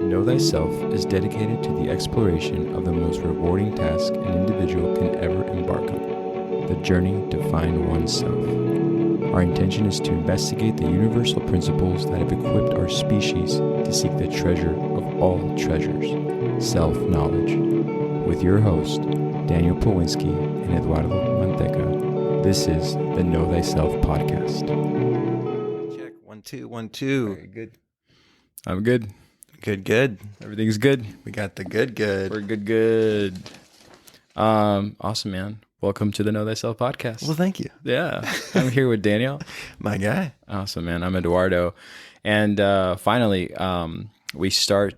Know Thyself is dedicated to the exploration of the most rewarding task an individual can ever embark on, the journey to find oneself. Our intention is to investigate the universal principles that have equipped our species to seek the treasure of all treasures, self-knowledge. With your host, Daniel Pawinski and Eduardo Manteca, this is the Know Thyself podcast. Check, 1 2 1 2. Very good. I'm good. Good. Everything's good. We got the good. We're good. Awesome, man. Welcome to the Know Thyself podcast. Well, thank you. Yeah. I'm here with Daniel. My guy. Awesome, man. I'm Eduardo. And finally, we start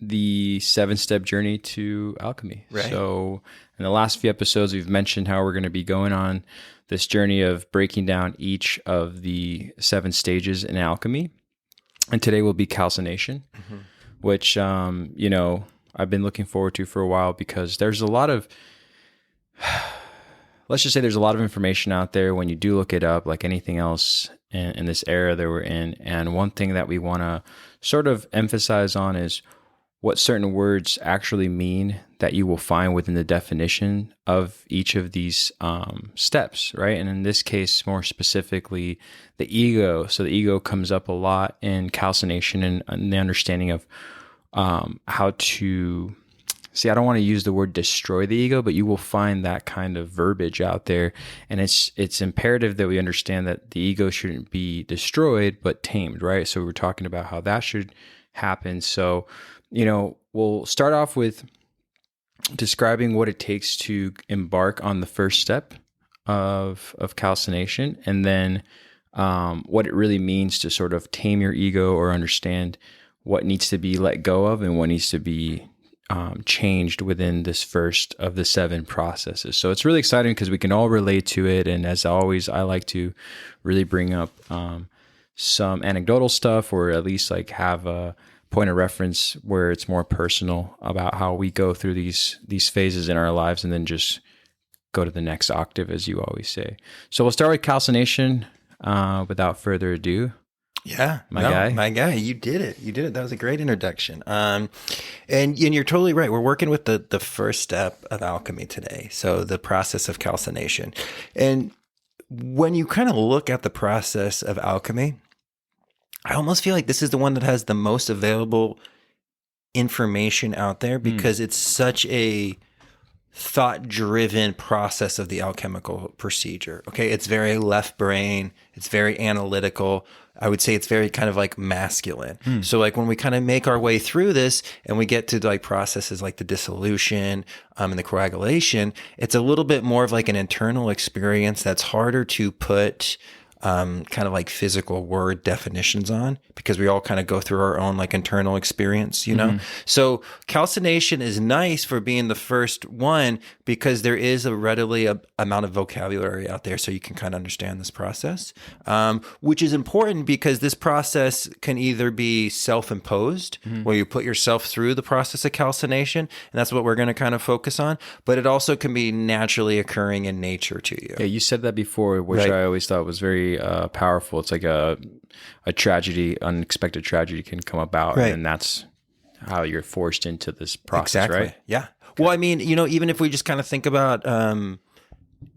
the 7-step journey to alchemy. Right. So in the last few episodes, we've mentioned how we're going to be going on this journey of breaking down each of the 7 stages in alchemy. And today will be calcination, which, I've been looking forward to for a while because there's a lot of, let's just say there's a lot of information out there when you do look it up, like anything else in this era that we're in. And one thing that we want to sort of emphasize on is what certain words actually mean that you will find within the definition of each of these steps, right? And in this case, more specifically, the ego. So the ego comes up a lot in calcination and the understanding of how to, I don't want to use the word destroy the ego, but you will find that kind of verbiage out there. And it's imperative that we understand that the ego shouldn't be destroyed, but tamed, right? So we're talking about how that should happen. So, we'll start off with describing what it takes to embark on the first step of calcination, and then what it really means to sort of tame your ego or understand what needs to be let go of and what needs to be changed within this first of the 7 processes. So it's really exciting because we can all relate to it. And as always, I like to really bring up some anecdotal stuff, or at least like have a point of reference where it's more personal about how we go through these phases in our lives, and then just go to the next octave, as you always say. So we'll start with calcination without further ado. Yeah, my guy. You did it. That was a great introduction. And you're totally right. We're working with the first step of alchemy today. So the process of calcination. And when you kind of look at the process of alchemy, I almost feel like this is the one that has the most available information out there, because it's such a thought-driven process of the alchemical procedure. Okay, it's very left brain. It's very analytical. I would say it's very kind of like masculine. So like when we kind of make our way through this and we get to like processes like the dissolution and the coagulation, it's a little bit more of like an internal experience that's harder to put kind of like physical word definitions on, because we all kind of go through our own like internal experience, So calcination is nice for being the first one because there is a readily amount of vocabulary out there, so you can kind of understand this process, which is important because this process can either be self-imposed, where you put yourself through the process of calcination, and that's what we're going to kind of focus on, but it also can be naturally occurring in nature to you. Yeah, you said that before, which right. I always thought was very powerful. It's like a tragedy, unexpected tragedy can come about, right. And that's how you're forced into this process, exactly. Right? Yeah. Okay. Well, I mean, even if we just kind of think about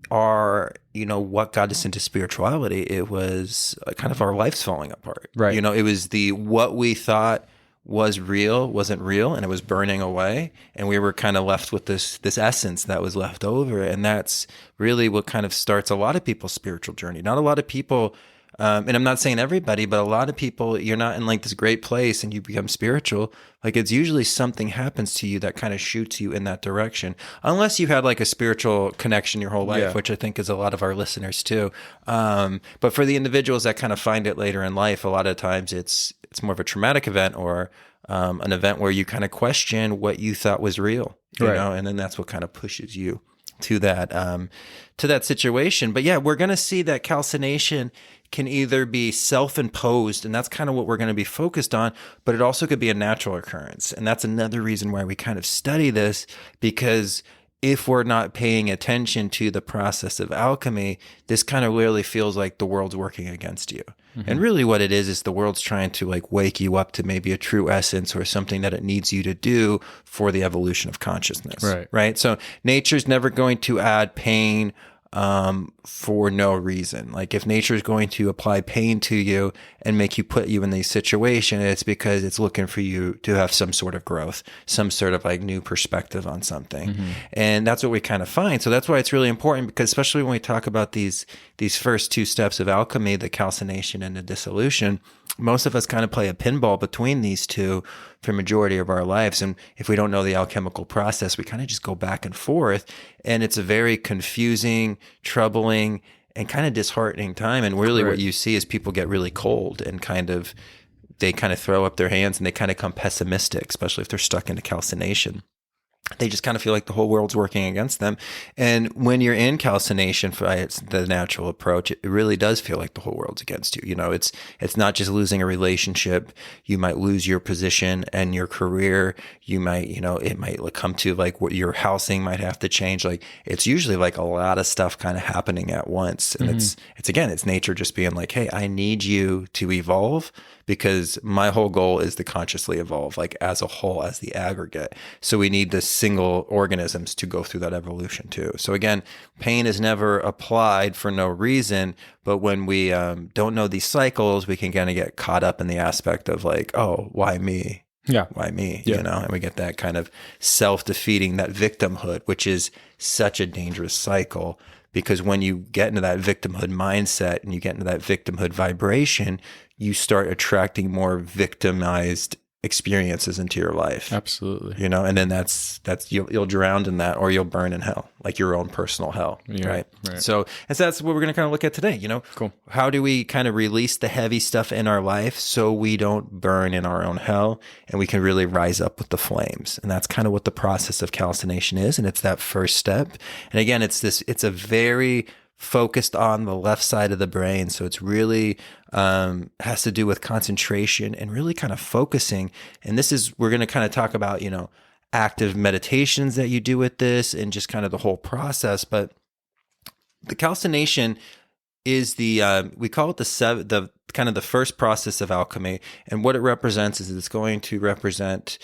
what got us into spirituality, it was kind of our lives falling apart. Right. It was what we thought was real wasn't real, and it was burning away, and we were kind of left with this essence that was left over. And that's really what kind of starts a lot of people's spiritual journey. Not a lot of people, and I'm not saying everybody, but a lot of people, you're not in like this great place and you become spiritual. Like it's usually something happens to you that kind of shoots you in that direction, unless you had like a spiritual connection your whole life, which I think is a lot of our listeners too. But for the individuals that kind of find it later in life, a lot of times it's more of a traumatic event, or an event where you kind of question what you thought was real, you know, and then that's what kind of pushes you to that situation. But yeah, we're going to see that calcination can either be self-imposed, and that's kind of what we're going to be focused on, but it also could be a natural occurrence. And that's another reason why we kind of study this, because if we're not paying attention to the process of alchemy, this kind of really feels like the world's working against you. And really what it is the world's trying to like wake you up to maybe a true essence or something that it needs you to do for the evolution of consciousness. Right. So nature's never going to add pain for no reason. Like if nature is going to apply pain to you and make you put you in these situations, it's because it's looking for you to have some sort of growth, some sort of like new perspective on something. And that's what we kind of find. So that's why it's really important, because especially when we talk about these first two steps of alchemy, the calcination and the dissolution, most of us kind of play a pinball between these two for majority of our lives. And if we don't know the alchemical process, we kind of just go back and forth. And it's a very confusing, troubling, and kind of disheartening time. And really what you see is people get really cold and they kind of throw up their hands and they kind of become pessimistic, especially if they're stuck into calcination. They just kind of feel like the whole world's working against them. And when you're in calcination, it's the natural approach, it really does feel like the whole world's against you. You know, it's not just losing a relationship. You might lose your position and your career. You might, it might come to like what your housing might have to change. Like it's usually like a lot of stuff kind of happening at once. And it's nature just being like, hey, I need you to evolve, because my whole goal is to consciously evolve, like as a whole, as the aggregate. So we need the single organisms to go through that evolution too. So again, pain is never applied for no reason, but when we don't know these cycles, we can kind of get caught up in the aspect of like, oh, why me? Yeah. Why me? Yeah. And we get that kind of self-defeating, that victimhood, which is such a dangerous cycle. Because when you get into that victimhood mindset and you get into that victimhood vibration, you start attracting more victimized experiences into your life. Absolutely. And then that's you'll drown in that, or you'll burn in hell, like your own personal hell. Yeah, right. So that's what we're going to kind of look at today. Cool. How do we kind of release the heavy stuff in our life so we don't burn in our own hell and we can really rise up with the flames? And that's kind of what the process of calcination is. And it's that first step. And again, it's a very focused on the left side of the brain. So it's really has to do with concentration and really kind of focusing. And we're going to kind of talk about, active meditations that you do with this and just kind of the whole process. But the calcination is we call it the kind of the first process of alchemy. And what it represents is it's going to represent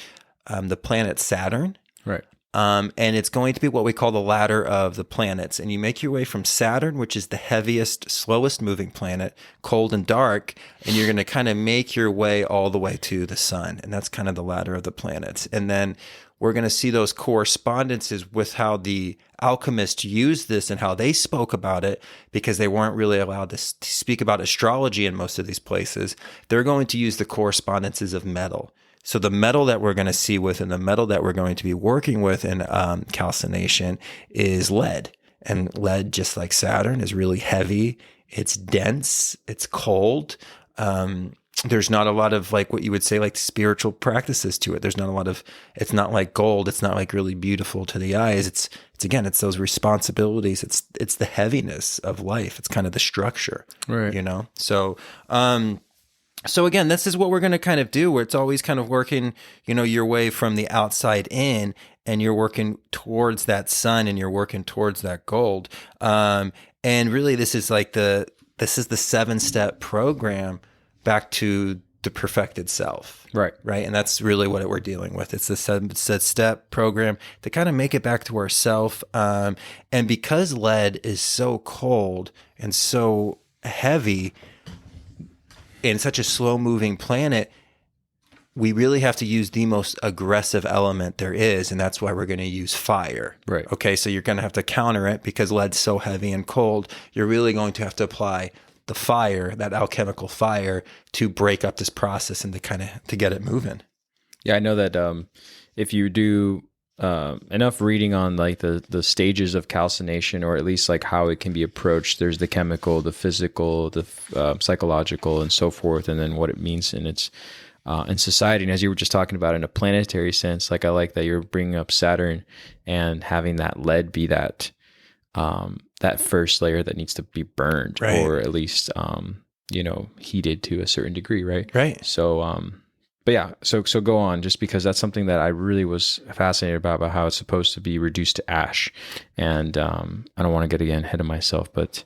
the planet Saturn. Right. And it's going to be what we call the ladder of the planets. And you make your way from Saturn, which is the heaviest, slowest moving planet, cold and dark, and you're going to kind of make your way all the way to the sun. And that's kind of the ladder of the planets. And then we're going to see those correspondences with how the alchemists used this and how they spoke about it, because they weren't really allowed to speak about astrology in most of these places. They're going to use the correspondences of metal. So the metal that we're going to see with and the metal that we're going to be working with in calcination is lead. And lead, just like Saturn, is really heavy. It's dense. It's cold. There's not a lot of like what you would say like spiritual practices to it. There's not a lot of, it's not like gold. It's not like really beautiful to the eyes. It's those responsibilities. It's the heaviness of life. It's kind of the structure, right? So again, this is what we're going to kind of do, where it's always kind of working, your way from the outside in, and you're working towards that sun and you're working towards that gold. And really this is the 7-step program back to the perfected self. Right. Right. And that's really what we're dealing with. It's the 7-step program to kind of make it back to ourself. And because lead is so cold and so heavy, in such a slow-moving planet, we really have to use the most aggressive element there is, and that's why we're going to use fire. Right. Okay, so you're going to have to counter it because lead's so heavy and cold. You're really going to have to apply the fire, that alchemical fire, to break up this process and to get it moving. Yeah, I know that if you do enough reading on like the stages of calcination, or at least like how it can be approached, there's the chemical, the physical, the psychological, and so forth, and then what it means in its in society. And as you were just talking about in a planetary sense, like I like that you're bringing up Saturn and having that lead be that that first layer that needs to be burned, right, or at least heated to a certain degree, right? Right. So but yeah, so go on, just because that's something that I really was fascinated about how it's supposed to be reduced to ash. And I don't want to get again ahead of myself, but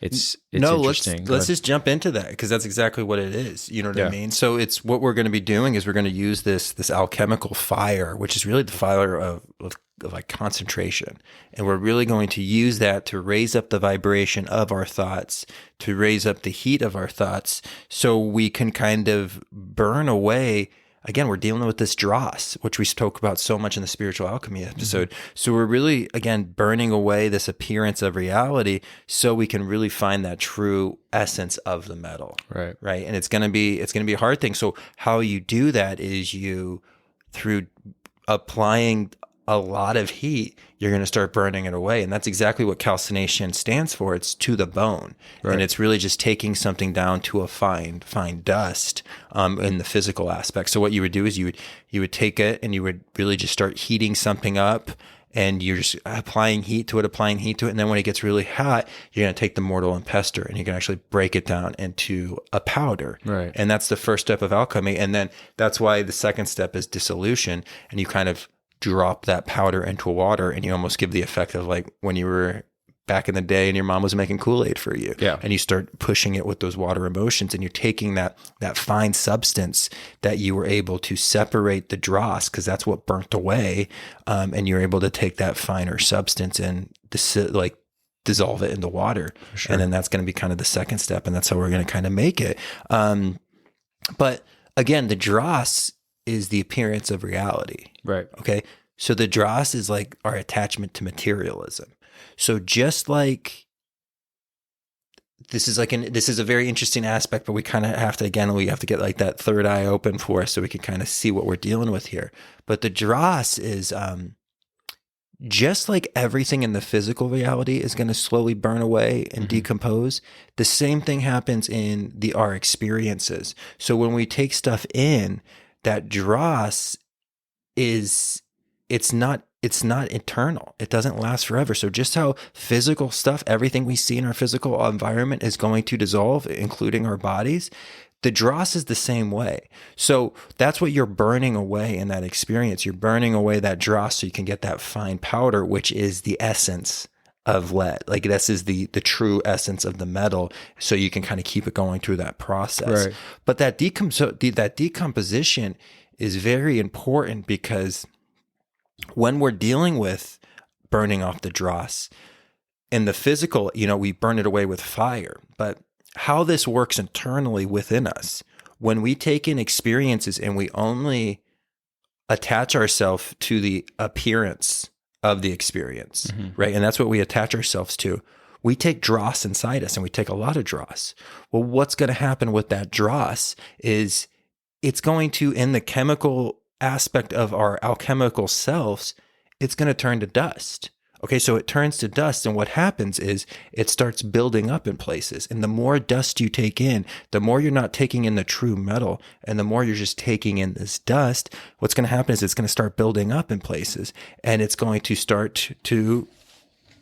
it's No, interesting. let's just jump into that, because that's exactly what it is. You know what I mean? So it's what we're going to be doing is we're going to use this alchemical fire, which is really the fire of like concentration. And we're really going to use that to raise up the vibration of our thoughts, to raise up the heat of our thoughts, so we can kind of burn away. Again, we're dealing with this dross, which we spoke about so much in the spiritual alchemy episode. Mm-hmm. So we're really, again, burning away this appearance of reality so we can really find that true essence of the metal. Right. Right. And it's going to be a hard thing. So how you do that is through applying a lot of heat, you're going to start burning it away. And that's exactly what calcination stands for. It's to the bone. Right. And it's really just taking something down to a fine dust in the physical aspect. So what you would do is you would take it and you would really just start heating something up, and you're just applying heat to it. And then when it gets really hot, you're going to take the mortar and pestle, and you can actually break it down into a powder. Right. And that's the first step of alchemy. And then that's why the second step is dissolution. And you kind of drop that powder into water, and you almost give the effect of like when you were back in the day and your mom was making Kool-Aid for you. Yeah. And you start pushing it with those water emotions, and you're taking that fine substance that you were able to separate the dross, because that's what burnt away. And you're able to take that finer substance and dissolve it into water. Sure. And then that's going to be kind of the second step. And that's how we're going to kind of make it. But again, the dross is the appearance of reality. Right. Okay. So the dross is like our attachment to materialism. So just like this is a very interesting aspect, but we kind of have to get like that third eye open for us so we can kind of see what we're dealing with here. But the dross is just like everything in the physical reality is going to slowly burn away and decompose. The same thing happens in our experiences. So when we take stuff in, that dross it's not eternal. It doesn't last forever. So just how physical stuff, everything we see in our physical environment is going to dissolve, including our bodies, the dross is the same way. So that's what you're burning away in that experience. You're burning away that dross so you can get that fine powder, which is the essence of lead. Like this is the true essence of the metal. So you can kind of keep it going through that process. Right. But that decomposition is very important, because when we're dealing with burning off the dross in the physical, we burn it away with fire. But how this works internally within us, when we take in experiences and we only attach ourselves to the appearance of the experience, right? And that's what we attach ourselves to. We take dross inside us, and we take a lot of dross. Well, what's going to happen with that dross is it's going to, in the chemical aspect of our alchemical selves, it's going to turn to dust. Okay, so it turns to dust, and what happens is it starts building up in places. And the more dust you take in, the more you're not taking in the true metal, and the more you're just taking in this dust, what's going to happen is it's going to start building up in places, and it's going to start to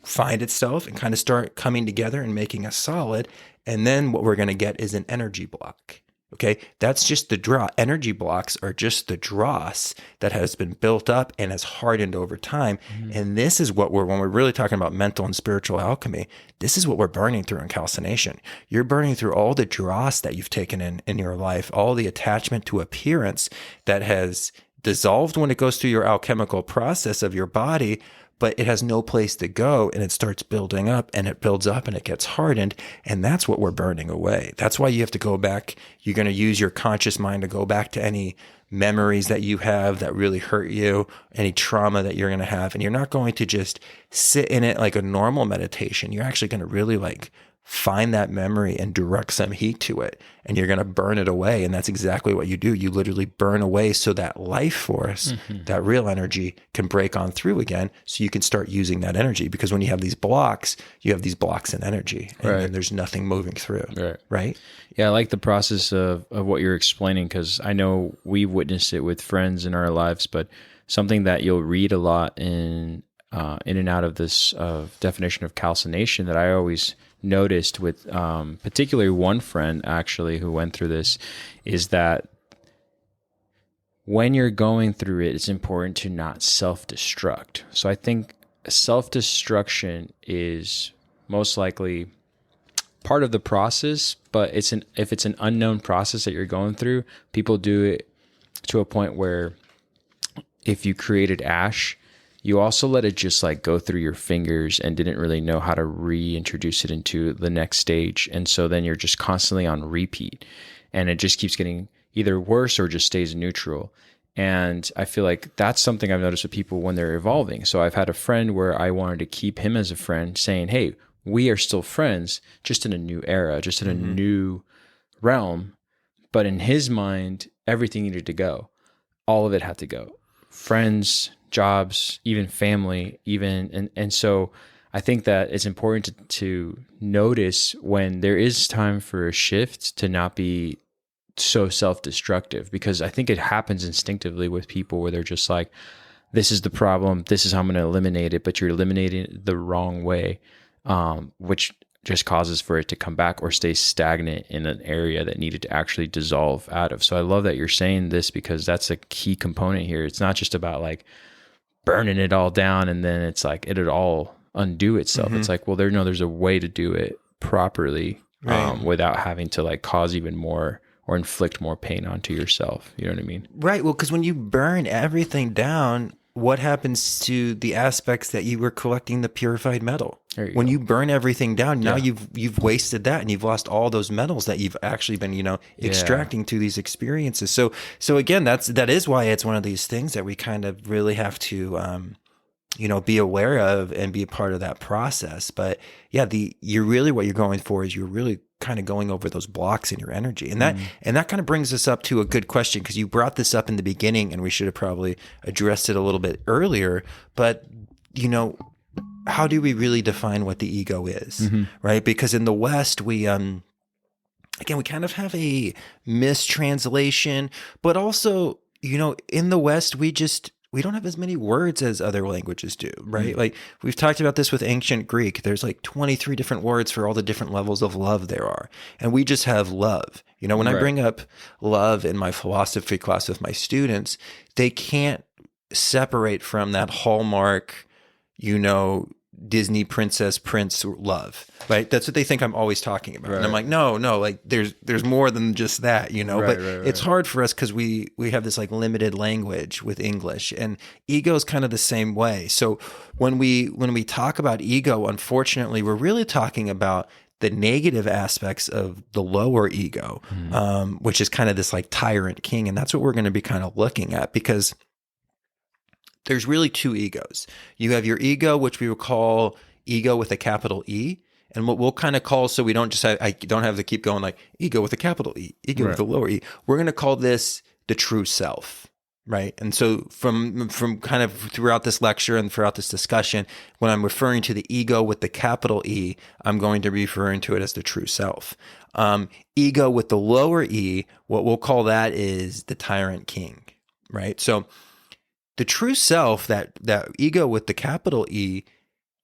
find itself and kind of start coming together and making a solid. And then what we're going to get is an energy block. Okay, that's just the draw. Energy blocks are just the dross that has been built up and has hardened over time. And this is what when we're really talking about mental and spiritual alchemy, this is what we're burning through in calcination. You're burning through all the dross that you've taken in your life, all the attachment to appearance that has dissolved when it goes through your alchemical process of your body, but it has no place to go, and it starts building up, and it builds up, and it gets hardened, and that's what we're burning away. That's why you have to go back. You're going to use your conscious mind to go back to any memories that you have that really hurt you, any trauma that you're going to have, and you're not going to just sit in it like a normal meditation. You're actually going to really find that memory and direct some heat to it, and you're going to burn it away. And that's exactly what you do. You literally burn away so that life force, that real energy, can break on through again, so you can start using that energy. Because when you have these blocks, you have these blocks in energy, and then there's nothing moving through. Right? Yeah, I like the process of what you're explaining, because I know we've witnessed it with friends in our lives, but something that you'll read a lot in and out of this definition of calcination that I always noticed with particularly one friend actually who went through this is that when you're going through it, it's important to not self-destruct. So I think self-destruction is most likely part of the process, but if it's an unknown process that you're going through, people do it to a point where if you created ash, you also let it just like go through your fingers and didn't really know how to reintroduce it into the next stage. And so then you're just constantly on repeat and it just keeps getting either worse or just stays neutral. And I feel like that's something I've noticed with people when they're evolving. So I've had a friend where I wanted to keep him as a friend, saying, hey, we are still friends, just in a new era, just in a new realm. But in his mind, everything needed to go. All of it had to go. Friends, jobs, even family, and so I think that it's important to notice when there is time for a shift to not be so self-destructive, because I think it happens instinctively with people where they're just like, this is the problem, this is how I'm going to eliminate it, but you're eliminating it the wrong way, which just causes for it to come back or stay stagnant in an area that needed to actually dissolve out of. So I love that you're saying this, because that's a key component here. It's not just about like burning it all down and then it's like it'll all undo itself. It's like, well, there's a way to do it properly, without having to like cause even more or inflict more pain onto yourself. You know what I mean? Right. Well, because when you burn everything down, what happens to the aspects that you were collecting the purified metal? When you burn everything down, now you've wasted that and you've lost all those metals that you've actually been, extracting through these experiences. So again, that is why it's one of these things that we kind of really have to, be aware of and be a part of that process. But yeah, what you're going for is you're really kind of going over those blocks in your energy. And that kind of brings us up to a good question, because you brought this up in the beginning and we should have probably addressed it a little bit earlier. But, how do we really define what the ego is, right? Because in the West, we kind of have a mistranslation, but also, in the West, we don't have as many words as other languages do, right? Like we've talked about this with ancient Greek. There's like 23 different words for all the different levels of love there are. And we just have love. When I bring up love in my philosophy class with my students, they can't separate from that hallmark, Disney princess prince love, right? That's what they think I'm always talking about. Right. And I'm like, no, like there's more than just that, but it's hard for us because we have this like limited language with English, and ego is kind of the same way. So when we talk about ego, unfortunately, we're really talking about the negative aspects of the lower ego, which is kind of this like tyrant king. And that's what we're going to be kind of looking at, because there's really two egos. You have your ego, which we will call ego with a capital E, and what we'll kind of call, so we don't just I don't have to keep going like ego with a capital E, ego with a lower E. We're going to call this the true self, right? And so from kind of throughout this lecture and throughout this discussion, when I'm referring to the ego with the capital E, I'm going to be referring to it as the true self. Ego with the lower E, what we'll call that is the tyrant king, right? So the true self, that ego with the capital E,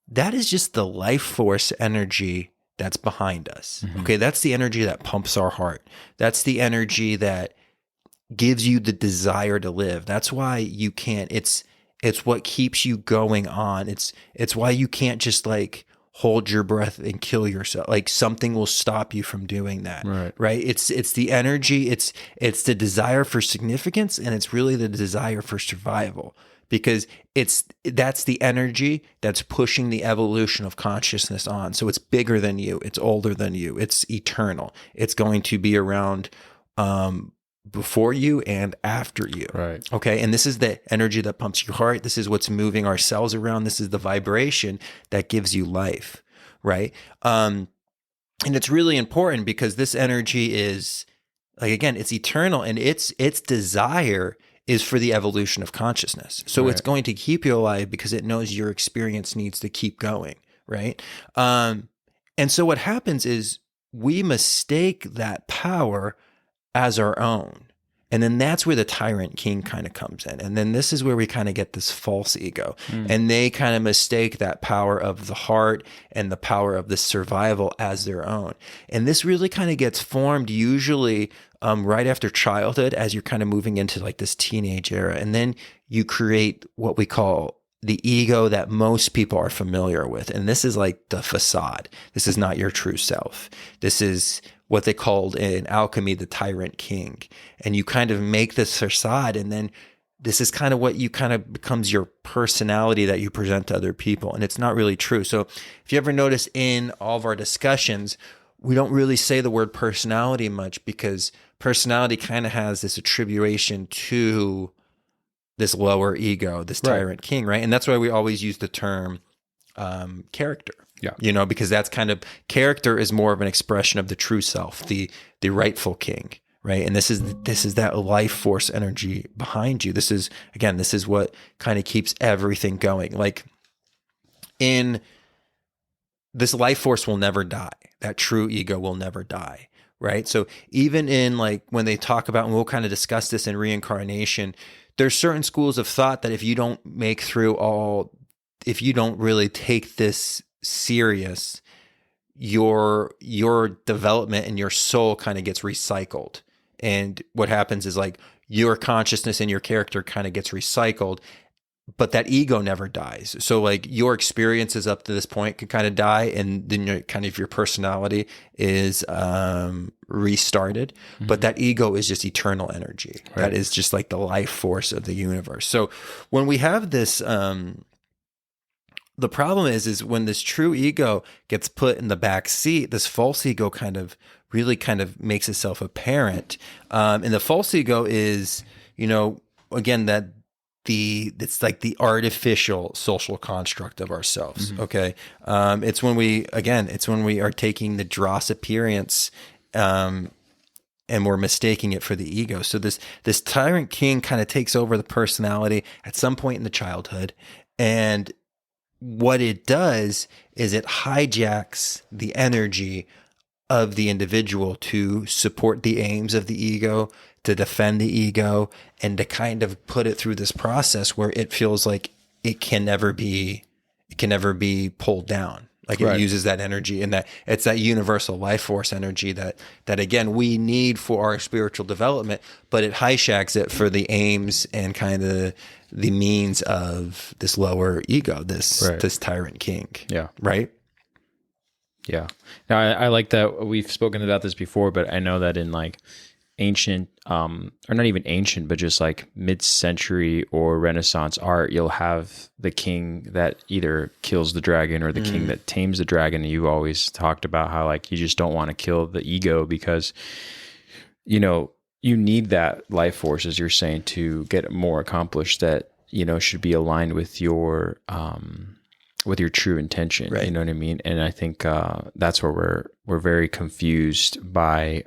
that is just the life force energy that's behind us. Okay, that's the energy that pumps our heart. That's the energy that gives you the desire to live. That's why you can't. It's what keeps you going on. It's why you can't just like hold your breath and kill yourself. Like something will stop you from doing that. Right? It's the energy, it's the desire for significance, and it's really the desire for survival, because that's the energy that's pushing the evolution of consciousness on. So it's bigger than you, it's older than you, it's eternal. It's going to be around before you and after you. Right. Okay. And this is the energy that pumps your heart. This is what's moving our cells around. This is the vibration that gives you life. Right. And it's really important because this energy is, like, again, it's eternal, and its desire is for the evolution of consciousness. So it's going to keep you alive because it knows your experience needs to keep going. Right. And so what happens is we mistake that power as our own. And then that's where the tyrant king kind of comes in. And then this is where we kind of get this false ego. And they kind of mistake that power of the heart and the power of the survival as their own. And this really kind of gets formed usually right after childhood, as you're kind of moving into like this teenage era. And then you create what we call the ego that most people are familiar with. And this is like the facade. This is not your true self. This is what they called in alchemy, the tyrant king. And you kind of make this facade, and then this is kind of what you kind of becomes your personality that you present to other people. And it's not really true. So if you ever notice in all of our discussions, we don't really say the word personality much, because personality kind of has this attribution to this lower ego, this tyrant king, right? And that's why we always use the term character. Yeah. Because that's kind of, character is more of an expression of the true self, the rightful king. Right. And this is that life force energy behind you. This is what kind of keeps everything going. Like, in this life force will never die. That true ego will never die. Right. So even in like when they talk about, and we'll kind of discuss this in reincarnation, there's certain schools of thought that if you don't really take this serious, your development and your soul kind of gets recycled. And what happens is like your consciousness and your character kind of gets recycled, but that ego never dies. So like your experiences up to this point can kind of die, and then your personality is restarted. Mm-hmm. But that ego is just eternal energy. Right. That is just like the life force of the universe. So when we have this, the problem is when this true ego gets put in the back seat, this false ego really makes itself apparent. And the false ego is, again, it's like the artificial social construct of ourselves. Mm-hmm. Okay. It's when we are taking the dross appearance, and we're mistaking it for the ego. So this tyrant king kind of takes over the personality at some point in the childhood. And what it does is it hijacks the energy of the individual to support the aims of the ego, to defend the ego, and to kind of put it through this process where it feels like it can never be pulled down. Like it uses that energy, and that it's that universal life force energy that again we need for our spiritual development, but it hijacks it for the aims and kind of the means of this lower ego, this tyrant king. Yeah. Right. Yeah. Now I like that we've spoken about this before, but I know that in like ancient, or not even ancient, but just like mid-century or Renaissance art, you'll have the king that either kills the dragon or the king that tames the dragon. And you've always talked about how like you just don't want to kill the ego because, you need that life force, as you're saying, to get more accomplished that, should be aligned with your true intention. Right. You know what I mean? And I think that's where we're very confused by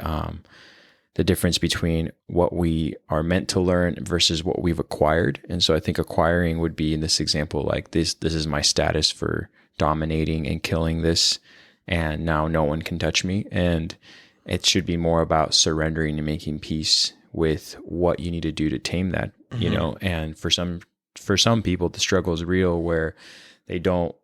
the difference between what we are meant to learn versus what we've acquired. And so I think acquiring would be in this example, like this is my status for dominating and killing this, and now no one can touch me. And it should be more about surrendering and making peace with what you need to do to tame that, and for some people, the struggle is real where they don't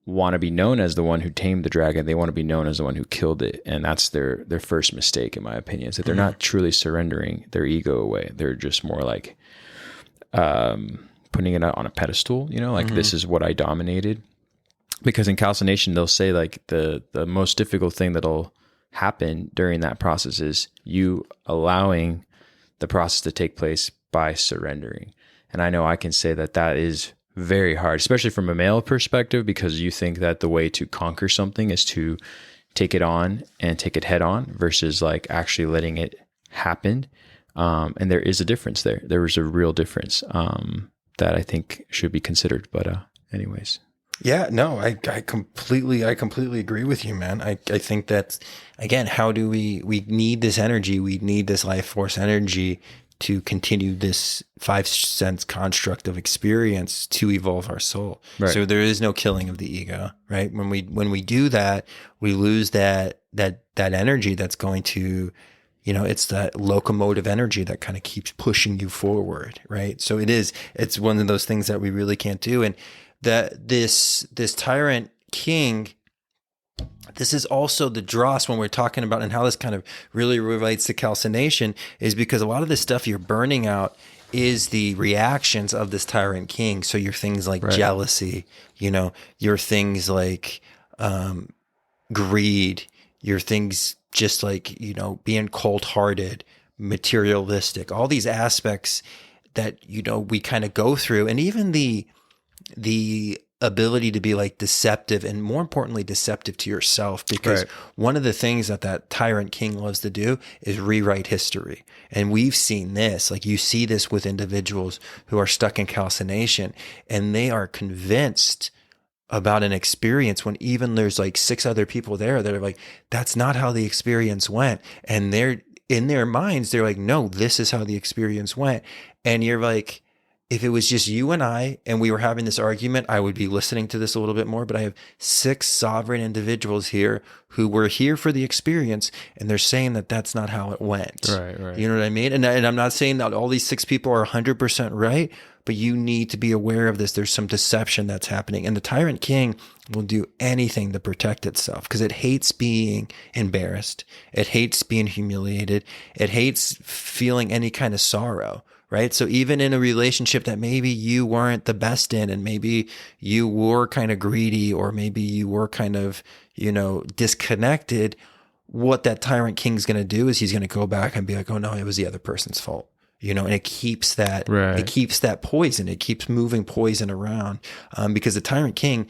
want to be known as the one who tamed the dragon. They want to be known as the one who killed it. And that's their first mistake, in my opinion, is that they're not truly surrendering their ego away. They're just more like putting it out on a pedestal, this is what I dominated. Because in calcination, they'll say like the most difficult thing that'll happen during that process is you allowing the process to take place by surrendering. And I know I can say that is very hard, especially from a male perspective, because you think that the way to conquer something is to take it on and take it head on versus like actually letting it happen. And there is a difference there. There is a real difference that I think should be considered. But anyways. Yeah, no, I completely agree with you, man. I think that, again, how do we need this energy? We need this life force energy to continue this 5 sense construct of experience to evolve our soul. Right. So there is no killing of the ego, right? When we do that, we lose that energy that's going to, it's that locomotive energy that kind of keeps pushing you forward, right? So it's one of those things that we really can't do. And that this tyrant king this is also the dross when we're talking about, and how this kind of really relates to calcination, is because a lot of this stuff you're burning out is the reactions of this tyrant king. So your things like jealousy, your things like greed, your things just like, being cold hearted, materialistic, all these aspects that, we kind of go through. And even the ability to be like deceptive, and more importantly, deceptive to yourself, because one of the things that tyrant king loves to do is rewrite history. And we've seen this, like you see this with individuals who are stuck in calcination, and they are convinced about an experience when even there's like 6 other people there that are like, that's not how the experience went. And they're in their minds, they're like, no, this is how the experience went. And you're like, if it was just you and I, and we were having this argument, I would be listening to this a little bit more, but I have 6 sovereign individuals here who were here for the experience, and they're saying that that's not how it went. Right. You know what I mean? And I'm not saying that all these 6 people are 100% right, but you need to be aware of this. There's some deception that's happening. And the tyrant king will do anything to protect itself because it hates being embarrassed. It hates being humiliated. It hates feeling any kind of sorrow. Right. So even in a relationship that maybe you weren't the best in, and maybe you were kind of greedy, or maybe you were kind of, disconnected, what that tyrant king's going to do is he's going to go back and be like, oh no, it was the other person's fault. And it keeps that, it keeps that poison. It keeps moving poison around, because the tyrant king,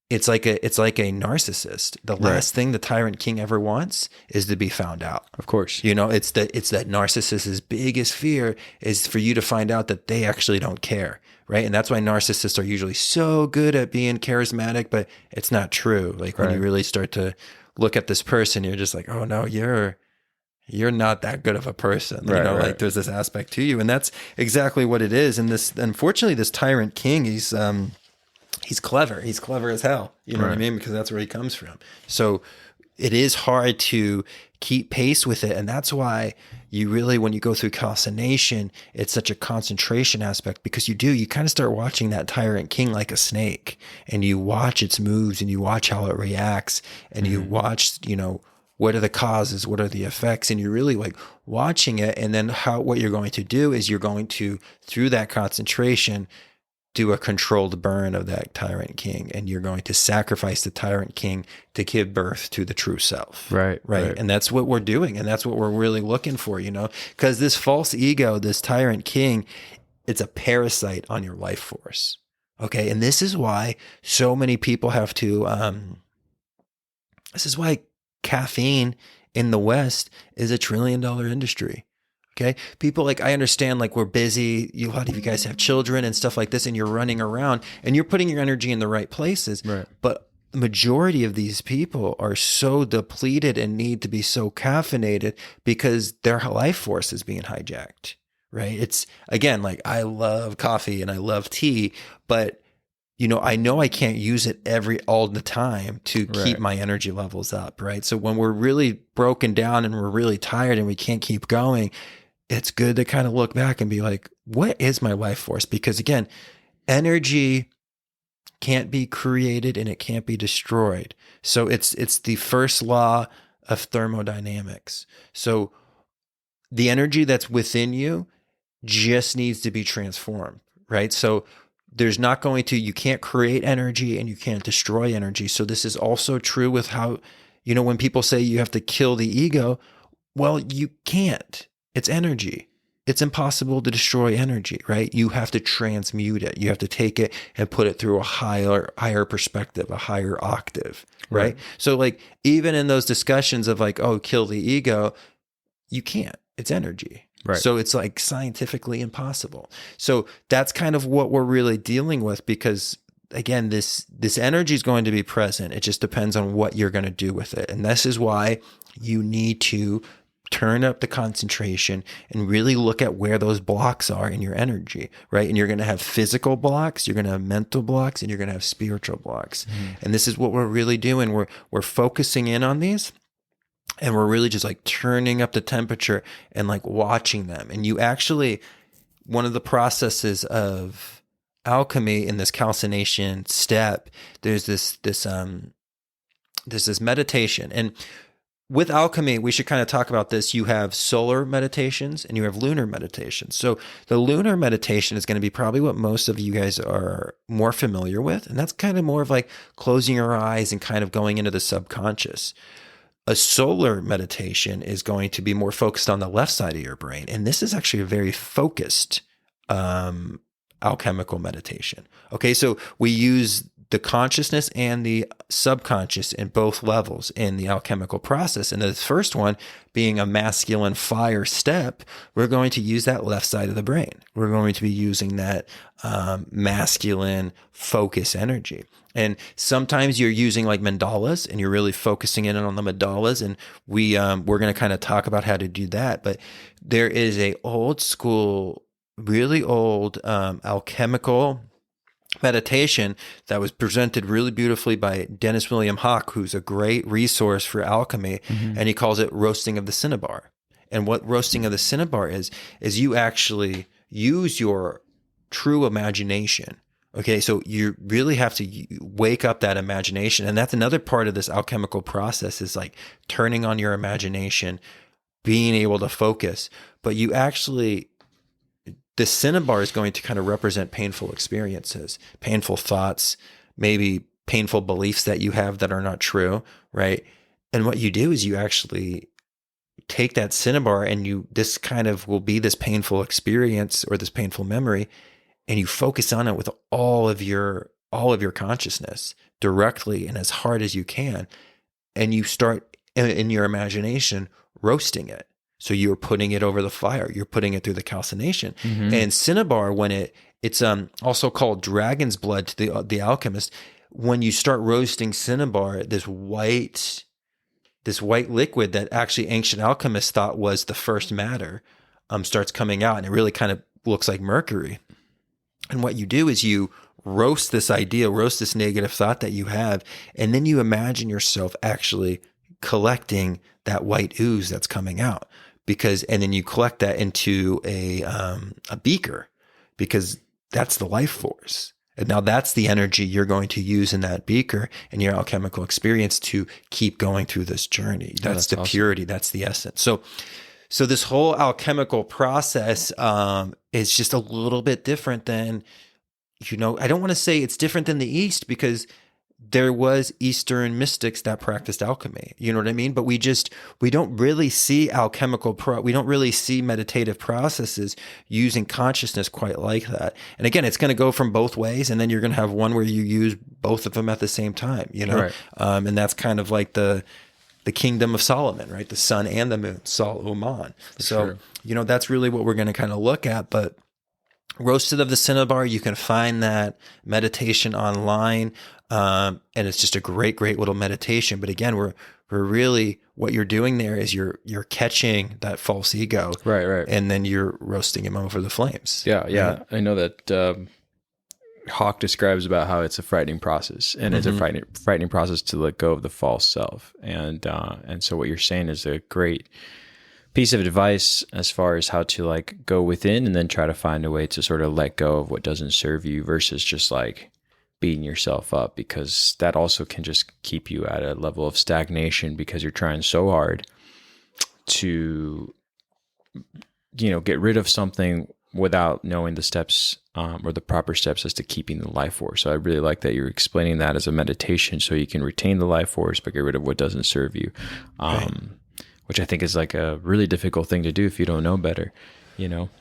it's like a narcissist. The last thing the tyrant king ever wants is to be found out. Of course. It's that narcissist's biggest fear is for you to find out that they actually don't care. Right. And that's why narcissists are usually so good at being charismatic, but it's not true. Like when you really start to look at this person, you're just like, oh no, you're not that good of a person. Like there's this aspect to you, and that's exactly what it is. And unfortunately, this tyrant king, he's clever. He's clever as hell. You know what I mean? Because that's where he comes from. So it is hard to keep pace with it. And that's why you really, when you go through calcination, it's such a concentration aspect, because you kind of start watching that tyrant king like a snake, and you watch its moves, and you watch how it reacts, and you watch, what are the causes? What are the effects? And you're really like watching it. And then what you're going to do is you're going to, through that concentration, do a controlled burn of that tyrant king, and you're going to sacrifice the tyrant king to give birth to the true self. Right. And that's what we're doing. And that's what we're really looking for, because this false ego, this tyrant king, it's a parasite on your life force. Okay. And this is why so many people have to, this is why caffeine in the West is $1 trillion industry. Okay. People, like, I understand, like, we're busy. A lot of you guys have children and stuff like this, and you're running around and you're putting your energy in the right places. Right. But the majority of these people are so depleted and need to be so caffeinated because their life force is being hijacked. Right. It's, again, like, I love coffee and I love tea, but I know I can't use it all the time to keep my energy levels up. Right. So when we're really broken down and we're really tired and we can't keep going, it's good to kind of look back and be like, what is my life force? Because again, energy can't be created and it can't be destroyed. So it's the first law of thermodynamics. So the energy that's within you just needs to be transformed, right? So you can't create energy and you can't destroy energy. So this is also true with how, when people say you have to kill the ego, well, you can't. It's energy. It's impossible to destroy energy, right? You have to transmute it. You have to take it and put it through a higher perspective, a higher octave, right? So like, even in those discussions of like, oh, kill the ego, you can't. It's energy. Right. So it's like scientifically impossible. So that's kind of what we're really dealing with, because again, this energy is going to be present. It just depends on what you're going to do with it. And this is why you need to turn up the concentration and really look at where those blocks are in your energy, right? And you're going to have physical blocks, you're going to have mental blocks, and you're going to have spiritual blocks. And this is what we're really doing. We're focusing in on these, and we're really just like turning up the temperature and like watching them. And you actually, one of the processes of alchemy in this calcination step, there's this there's this meditation. And with alchemy, we should kind of talk about this. You have solar meditations and you have lunar meditations. So the lunar meditation is going to be probably what most of you guys are more familiar with. And that's kind of more of like closing your eyes and kind of going into the subconscious. A solar meditation is going to be more focused on the left side of your brain. And this is actually a very focused alchemical meditation. Okay, so we use the consciousness and the subconscious in both levels in the alchemical process. And the first one being a masculine fire step, we're going to use that left side of the brain. We're going to be using that masculine focus energy. And sometimes you're using like mandalas and you're really focusing in on the mandalas. And we're going to kind of talk about how to do that. But there is a old school, really old alchemical meditation that was presented really beautifully by Dennis William Hawk, who's a great resource for alchemy. And he calls it roasting of the cinnabar. And what roasting of the cinnabar is you actually use your true imagination. Okay, so you really have to wake up that imagination. And that's another part of this alchemical process, is like turning on your imagination, being able to focus. But you actually, the cinnabar is going to kind of represent painful experiences, painful thoughts, maybe painful beliefs that you have that are not true, right? And what you do is you actually take that cinnabar and this kind of will be this painful experience or this painful memory, and you focus on it with all of your consciousness directly and as hard as you can. And you start in your imagination roasting it. So you're putting it over the fire. You're putting it through the calcination. And cinnabar, when it's also called dragon's blood to the alchemist, when you start roasting cinnabar, this white liquid that actually ancient alchemists thought was the first matter starts coming out, and it really kind of looks like mercury. And what you do is you roast this idea, roast this negative thought that you have, and then you imagine yourself actually collecting that white ooze that's coming out. And then you collect that into a beaker, because that's the life force. And now that's the energy you're going to use in that beaker in your alchemical experience to keep going through this journey. That's the awesome purity. That's the essence. So this whole alchemical process is just a little bit different than, I don't want to say it's different than the East, because there was Eastern mystics that practiced alchemy. You know what I mean? But we don't really see we don't really see meditative processes using consciousness quite like that. And again, it's going to go from both ways. And then you're going to have one where you use both of them at the same time, Right. And that's kind of like the kingdom of Solomon, right? The sun and the moon, Sol Oman. So, sure. That's really what we're going to kind of look at. But roasted of the cinnabar, you can find that meditation online. And it's just a great, great little meditation. But again, we're really, what you're doing there is you're catching that false ego. Right. And then you're roasting him over the flames. Yeah. Right? I know that Hawk describes about how it's a frightening process, and it's a frightening process to let go of the false self. And so what you're saying is a great piece of advice as far as how to like go within and then try to find a way to sort of let go of what doesn't serve you, versus just like beating yourself up, because that also can just keep you at a level of stagnation, because you're trying so hard to, get rid of something without knowing the steps or the proper steps as to keeping the life force. So I really like that you're explaining that as a meditation, so you can retain the life force but get rid of what doesn't serve you, which I think is like a really difficult thing to do if you don't know better.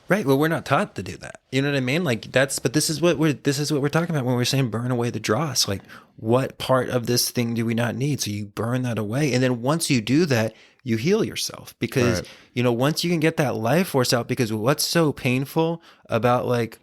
Right. Well, we're not taught to do that. You know what I mean? Like but this is what we're talking about when we're saying burn away the dross. Like, what part of this thing do we not need? So you burn that away. And then once you do that, you heal yourself, because, once you can get that life force out, because what's so painful about like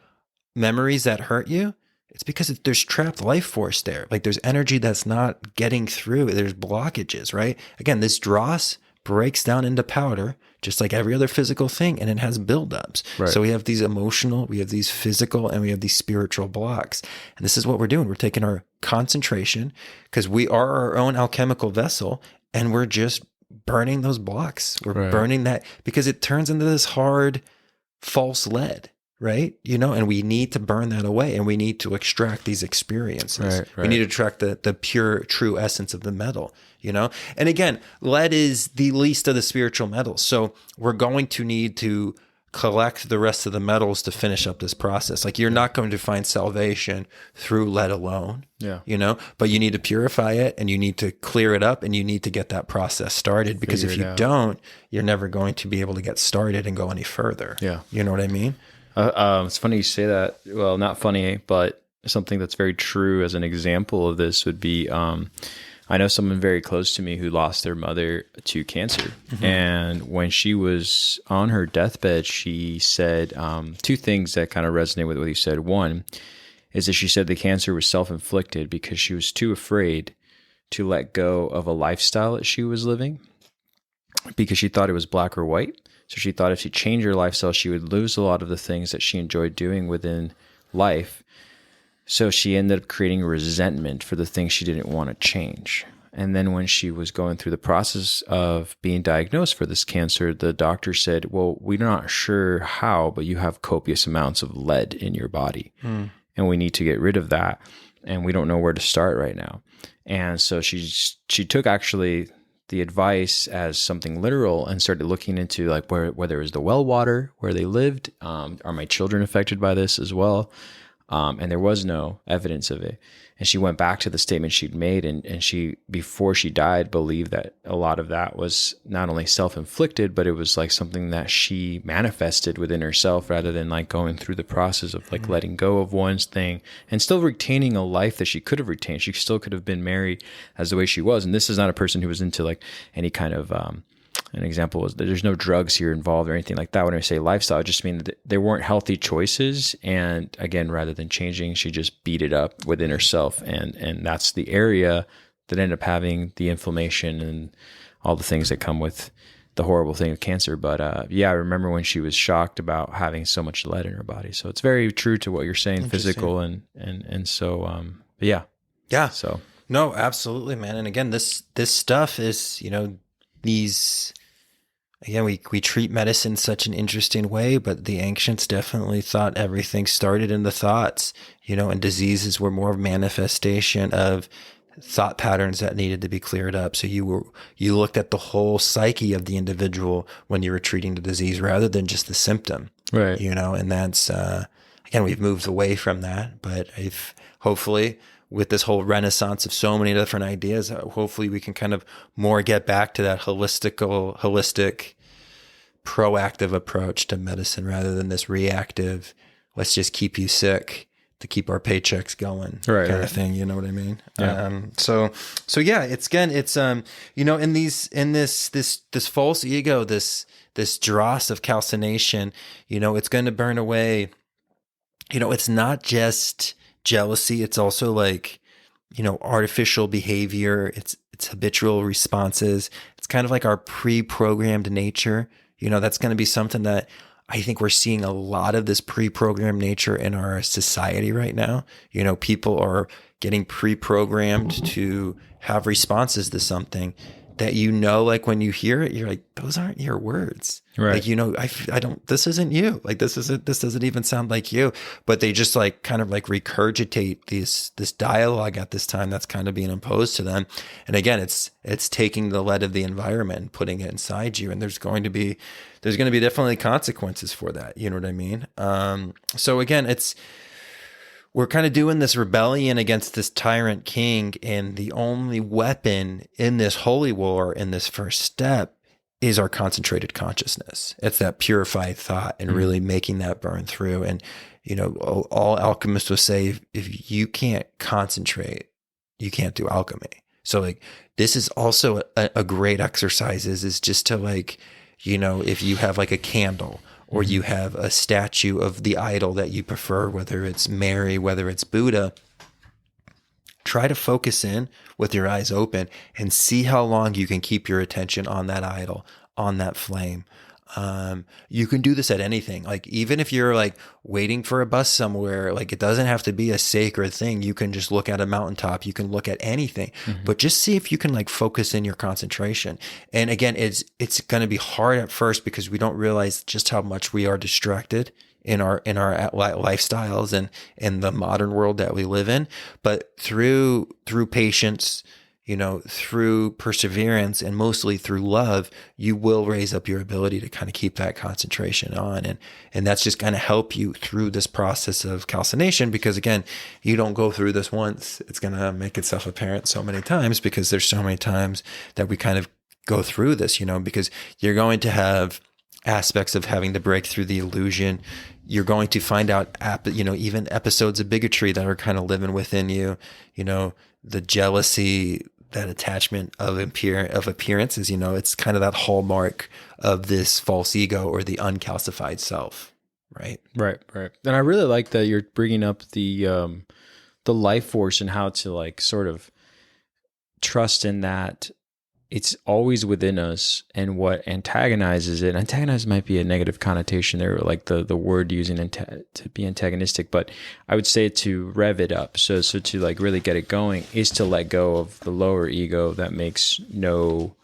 memories that hurt you, it's because there's trapped life force there. Like, there's energy that's not getting through. There's blockages, right? Again, this dross breaks down into powder, just like every other physical thing, and it has buildups. Right. So we have these emotional, we have these physical, and we have these spiritual blocks. And this is what we're doing. We're taking our concentration, because we are our own alchemical vessel, and we're just burning those blocks. We're burning that, because it turns into this hard, false lead, right? And we need to burn that away, and we need to extract these experiences. Right, We right. need to extract the pure, true essence of the metal. And again, lead is the least of the spiritual metals. So we're going to need to collect the rest of the metals to finish up this process. Like, you're not going to find salvation through lead alone. Yeah. But you need to purify it, and you need to clear it up, and you need to get that process started, because if Figure it you out. don't, you're never going to be able to get started and go any further. Yeah. You know what I mean? It's funny you say that. Well, not funny, but something that's very true as an example of this would be, I know someone very close to me who lost their mother to cancer. And when she was on her deathbed, she said two things that kind of resonate with what you said. One is that she said the cancer was self-inflicted because she was too afraid to let go of a lifestyle that she was living, because she thought it was black or white. So she thought if she changed her lifestyle, she would lose a lot of the things that she enjoyed doing within life. So she ended up creating resentment for the things she didn't want to change. And then when she was going through the process of being diagnosed for this cancer, the doctor said, well, we're not sure how, but you have copious amounts of lead in your body. And we need to get rid of that. And we don't know where to start right now. And so she took actually the advice as something literal and started looking into like where was the well water where they lived. Are my children affected by this as well? And there was no evidence of it. And she went back to the statement she'd made, and she, before she died, believed that a lot of that was not only self-inflicted, but it was like something that she manifested within herself, rather than like going through the process of like letting go of one's thing and still retaining a life that she could have retained. She still could have been married as the way she was. And this is not a person who was into like any kind of, an example was that there's no drugs here involved or anything like that. When I say lifestyle, I just mean that there weren't healthy choices. And again, rather than changing, she just beat it up within herself. And that's the area that ended up having the inflammation and all the things that come with the horrible thing of cancer. But yeah, I remember when she was shocked about having so much lead in her body. So it's very true to what you're saying, physical and so but yeah. Yeah. So no, absolutely, man. And again, this stuff is, these, again, we treat medicine such an interesting way, but the ancients definitely thought everything started in the thoughts, and diseases were more of manifestation of thought patterns that needed to be cleared up. So you looked at the whole psyche of the individual when you were treating the disease rather than just the symptom, right. And that's, again, we've moved away from that, but if hopefully with this whole renaissance of so many different ideas, hopefully we can kind of more get back to that holistic, proactive approach to medicine rather than this reactive, let's just keep you sick to keep our paychecks going kind of thing. You know what I mean? Yeah. So yeah, it's in this false ego, this dross of calcination, it's going to burn away. It's not just jealousy. It's also like, artificial behavior. It's habitual responses. It's kind of like our pre-programmed nature. That's going to be something that I think we're seeing a lot of this pre-programmed nature in our society right now. People are getting pre-programmed to have responses to something that, like when you hear it, you're like, those aren't your words. Right. Like, I don't, this isn't you. Like, this doesn't even sound like you, but they just like kind of like regurgitate this dialogue at this time that's kind of being imposed to them. And again, it's taking the lead of the environment and putting it inside you. And there's going to be definitely consequences for that. You know what I mean? So again, we're kind of doing this rebellion against this tyrant king, and the only weapon in this holy war, in this first step, is our concentrated consciousness. It's that purified thought and really making that burn through. And, all alchemists will say, if you can't concentrate, you can't do alchemy. So like, this is also a great exercise is just to like, if you have like a candle, or you have a statue of the idol that you prefer, whether it's Mary, whether it's Buddha, try to focus in with your eyes open and see how long you can keep your attention on that idol, on that flame. You can do this at anything. Like, even if you're like waiting for a bus somewhere, like, it doesn't have to be a sacred thing. You can just look at a mountaintop. You can look at anything, but just see if you can like focus in your concentration. And again, it's going to be hard at first because we don't realize just how much we are distracted in our lifestyles and in the modern world that we live in. But through patience, through perseverance, and mostly through love, you will raise up your ability to kind of keep that concentration on. And that's just going to help you through this process of calcination, because again, you don't go through this once. It's going to make itself apparent so many times, because there's so many times that we kind of go through this, because you're going to have aspects of having to break through the illusion. You're going to find out, even episodes of bigotry that are kind of living within you, the jealousy, that attachment of appearances, it's kind of that hallmark of this false ego or the uncalcified self, right? Right. And I really like that you're bringing up the life force and how to like sort of trust in that it's always within us, and what antagonizes it. Antagonize might be a negative connotation there, like the word using to be antagonistic, but I would say to rev it up. So to like really get it going is to let go of the lower ego that makes no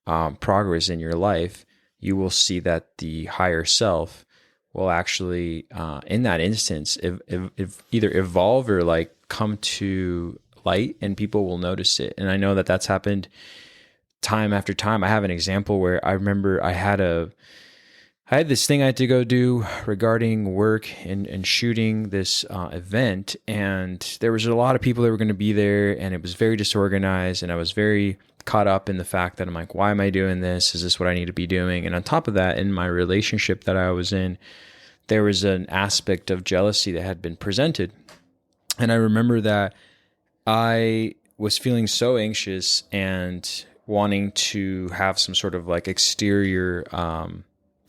progress in your life. You will see that the higher self will actually, in that instance, if either evolve or like come to light, and people will notice it. And I know that that's happened time after time. I have an example where I remember I had this thing I had to go do regarding work and shooting this event, and there was a lot of people that were going to be there, and it was very disorganized, and I was very caught up in the fact that I'm like, why am I doing this? Is this what I need to be doing? And on top of that, in my relationship that I was in, there was an aspect of jealousy that had been presented. And I remember that I was feeling so anxious and wanting to have some sort of like exterior,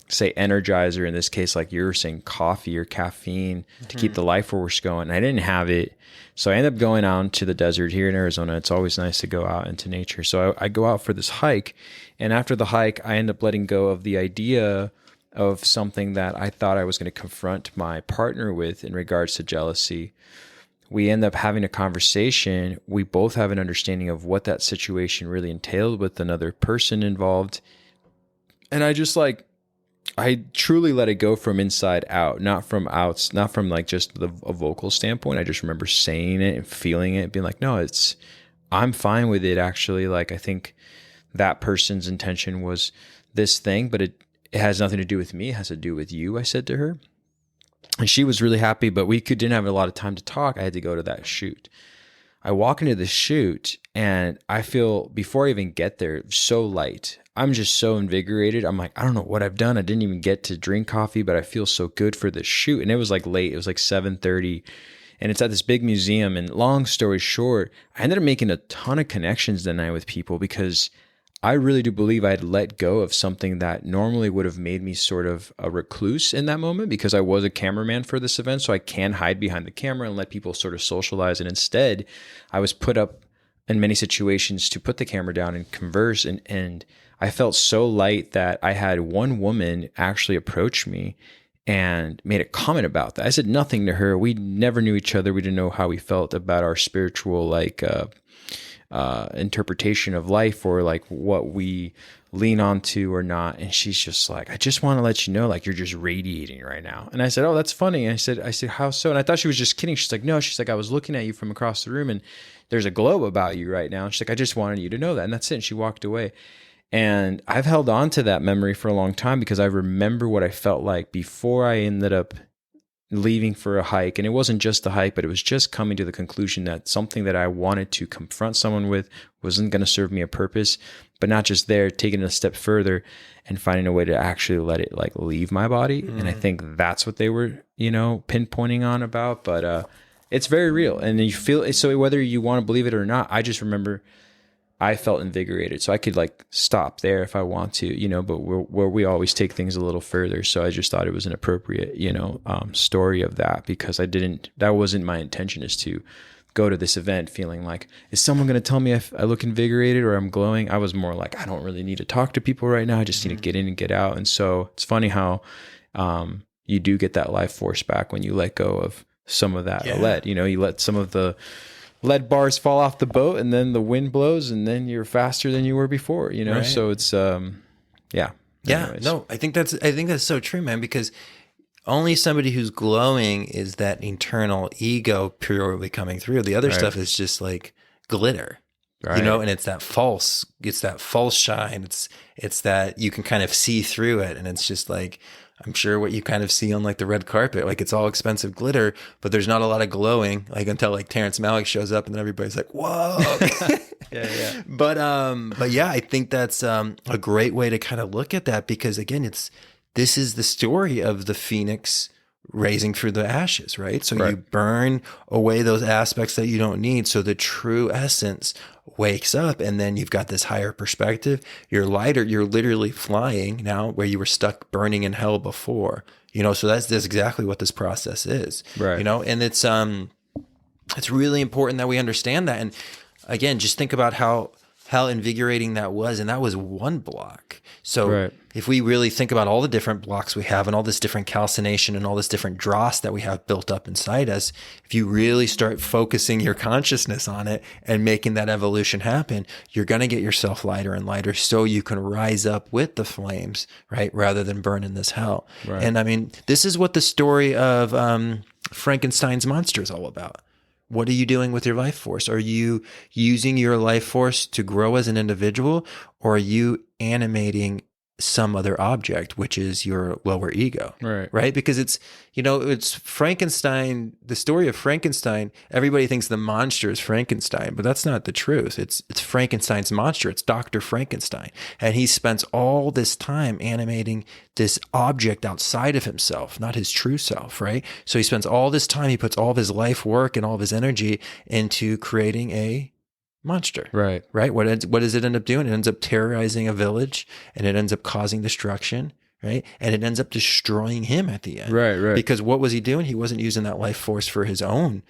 say energizer, in this case, like you're saying, coffee or caffeine to keep the life force going. And I didn't have it. So I ended up going out to the desert here in Arizona. It's always nice to go out into nature. So I go out for this hike. And after the hike, I end up letting go of the idea of something that I thought I was going to confront my partner with in regards to jealousy. We end up having a conversation. We both have an understanding of what that situation really entailed with another person involved. And I truly let it go from inside out, not from like just a vocal standpoint. I just remember saying it and feeling it, being like, no, I'm fine with it. Actually, like, I think that person's intention was this thing, but it has nothing to do with me. It has to do with you, I said to her. And she was really happy, but we didn't have a lot of time to talk. I had to go to that shoot. I walk into the shoot, and I feel, before I even get there, so light. I'm just so invigorated. I'm like, I don't know what I've done. I didn't even get to drink coffee, but I feel so good for the shoot. And it was like late. It was like 7:30. And it's at this big museum. And long story short, I ended up making a ton of connections that night with people, because I really do believe I had let go of something that normally would have made me sort of a recluse in that moment, because I was a cameraman for this event. So I can hide behind the camera and let people sort of socialize. And instead, I was put up in many situations to put the camera down and converse. And I felt so light that I had one woman actually approach me and made a comment about that. I said nothing to her. We never knew each other. We didn't know how we felt about our spiritual, interpretation of life, or like what we lean onto or not. And she's just like, I just want to let you know, like, you're just radiating right now. And I said, oh, that's funny. And I said, how so? And I thought she was just kidding. She's like, no, she's like, I was looking at you from across the room, and there's a glow about you right now. And she's like, I just wanted you to know that. And that's it. And she walked away. And I've held on to that memory for a long time, because I remember what I felt like before I ended up leaving for a hike. And it wasn't just the hike, but it was just coming to the conclusion that something that I wanted to confront someone with wasn't going to serve me a purpose. But not just there, taking it a step further and finding a way to actually let it like leave my body. And I think that's what they were, pinpointing on about. But it's very real. And you feel it. So whether you want to believe it or not, I just remember I felt invigorated. So I could like stop there if I want to, but where we always take things a little further. So I just thought it was an appropriate, story of that, because that wasn't my intention, is to go to this event feeling like, is someone going to tell me if I look invigorated or I'm glowing? I was more like, I don't really need to talk to people right now. I just need to get in and get out. And so it's funny how you do get that life force back when you let go of some of that lead. You know, you let some of the lead bars fall off the boat, and then the wind blows, and then you're faster than you were before, you know? Right. So it's, yeah. Anyways. No, I think that's so true, man, because only somebody who's glowing is that internal ego purely coming through. The other stuff is just like glitter, you know, and it's that false shine. It's that you can kind of see through it. And it's just like, I'm sure what you kind of see on like the red carpet, like it's all expensive glitter, but there's not a lot of glowing, like until like Terrence Malick shows up and then everybody's like, whoa. Yeah. But yeah, I think that's a great way to kind of look at that, because again, this is the story of the phoenix raising through the ashes, right? So you burn away those aspects that you don't need. So the true essence wakes up, and then you've got this higher perspective. You're lighter. You're literally flying now where you were stuck burning in hell before, you know? So that's exactly what this process is, you know? And it's really important that we understand that. And again, just think about how invigorating that was. And that was one block. So if we really think about all the different blocks we have and all this different calcination and all this different dross that we have built up inside us, if you really start focusing your consciousness on it and making that evolution happen, you're going to get yourself lighter and lighter so you can rise up with the flames, right? Rather than burn in this hell. Right. And I mean, this is what the story of Frankenstein's monster is all about. What are you doing with your life force? Are you using your life force to grow as an individual, or are you animating some other object, which is your lower ego? Right? Because it's Frankenstein, the story of Frankenstein. Everybody thinks the monster is Frankenstein, but that's not the truth. It's Frankenstein's monster. It's Dr. Frankenstein. And he spends all this time animating this object outside of himself, not his true self, right? So he spends all this time, he puts all of his life work and all of his energy into creating a monster. Right. What does it end up doing? It ends up terrorizing a village, and it ends up causing destruction, right? And it ends up destroying him at the end. Right. Because what was he doing? He wasn't using that life force for his own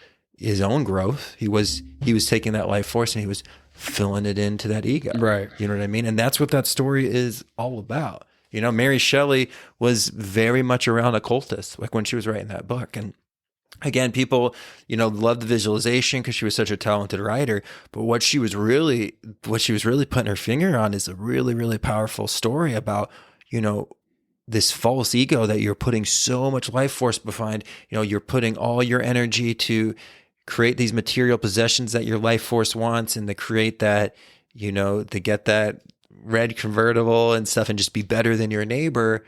growth. He was taking that life force and he was filling it into that ego. Right. You know what I mean? And that's what that story is all about. You know, Mary Shelley was very much around occultists, like when she was writing that book. And again, people, you know, loved the visualization because she was such a talented writer. But what she was really putting her finger on is a really, really powerful story about, you know, this false ego that you're putting so much life force behind. You know, you're putting all your energy to create these material possessions that your life force wants, and to create that, you know, to get that red convertible and stuff and just be better than your neighbor.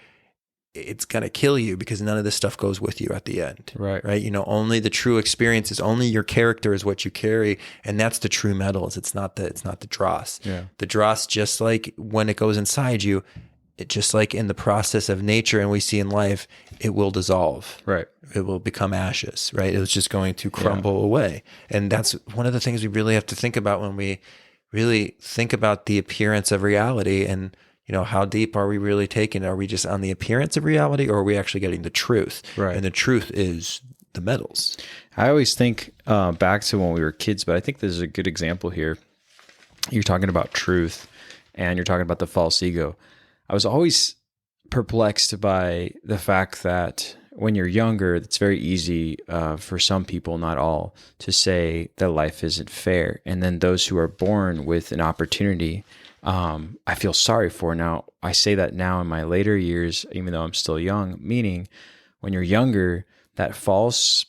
It's going to kill you, because none of this stuff goes with you at the end. Right. You know, only the true experiences, only your character is what you carry. And that's the true metals. It's not the dross. Yeah. The dross, just like when it goes inside you, it just like in the process of nature and we see in life, it will dissolve. Right. It will become ashes. Right. It's just going to crumble away. And that's one of the things we really have to think about when we really think about the appearance of reality. And you know, how deep are we really taking? Are we just on the appearance of reality, or are we actually getting the truth? Right. And the truth is the metals. I always think back to when we were kids, but I think this is a good example here. You're talking about truth, and you're talking about the false ego. I was always perplexed by the fact that when you're younger, it's very easy for some people, not all, to say that life isn't fair. And then those who are born with an opportunity, I feel sorry for. Now, I say that now in my later years, even though I'm still young, meaning when you're younger, that false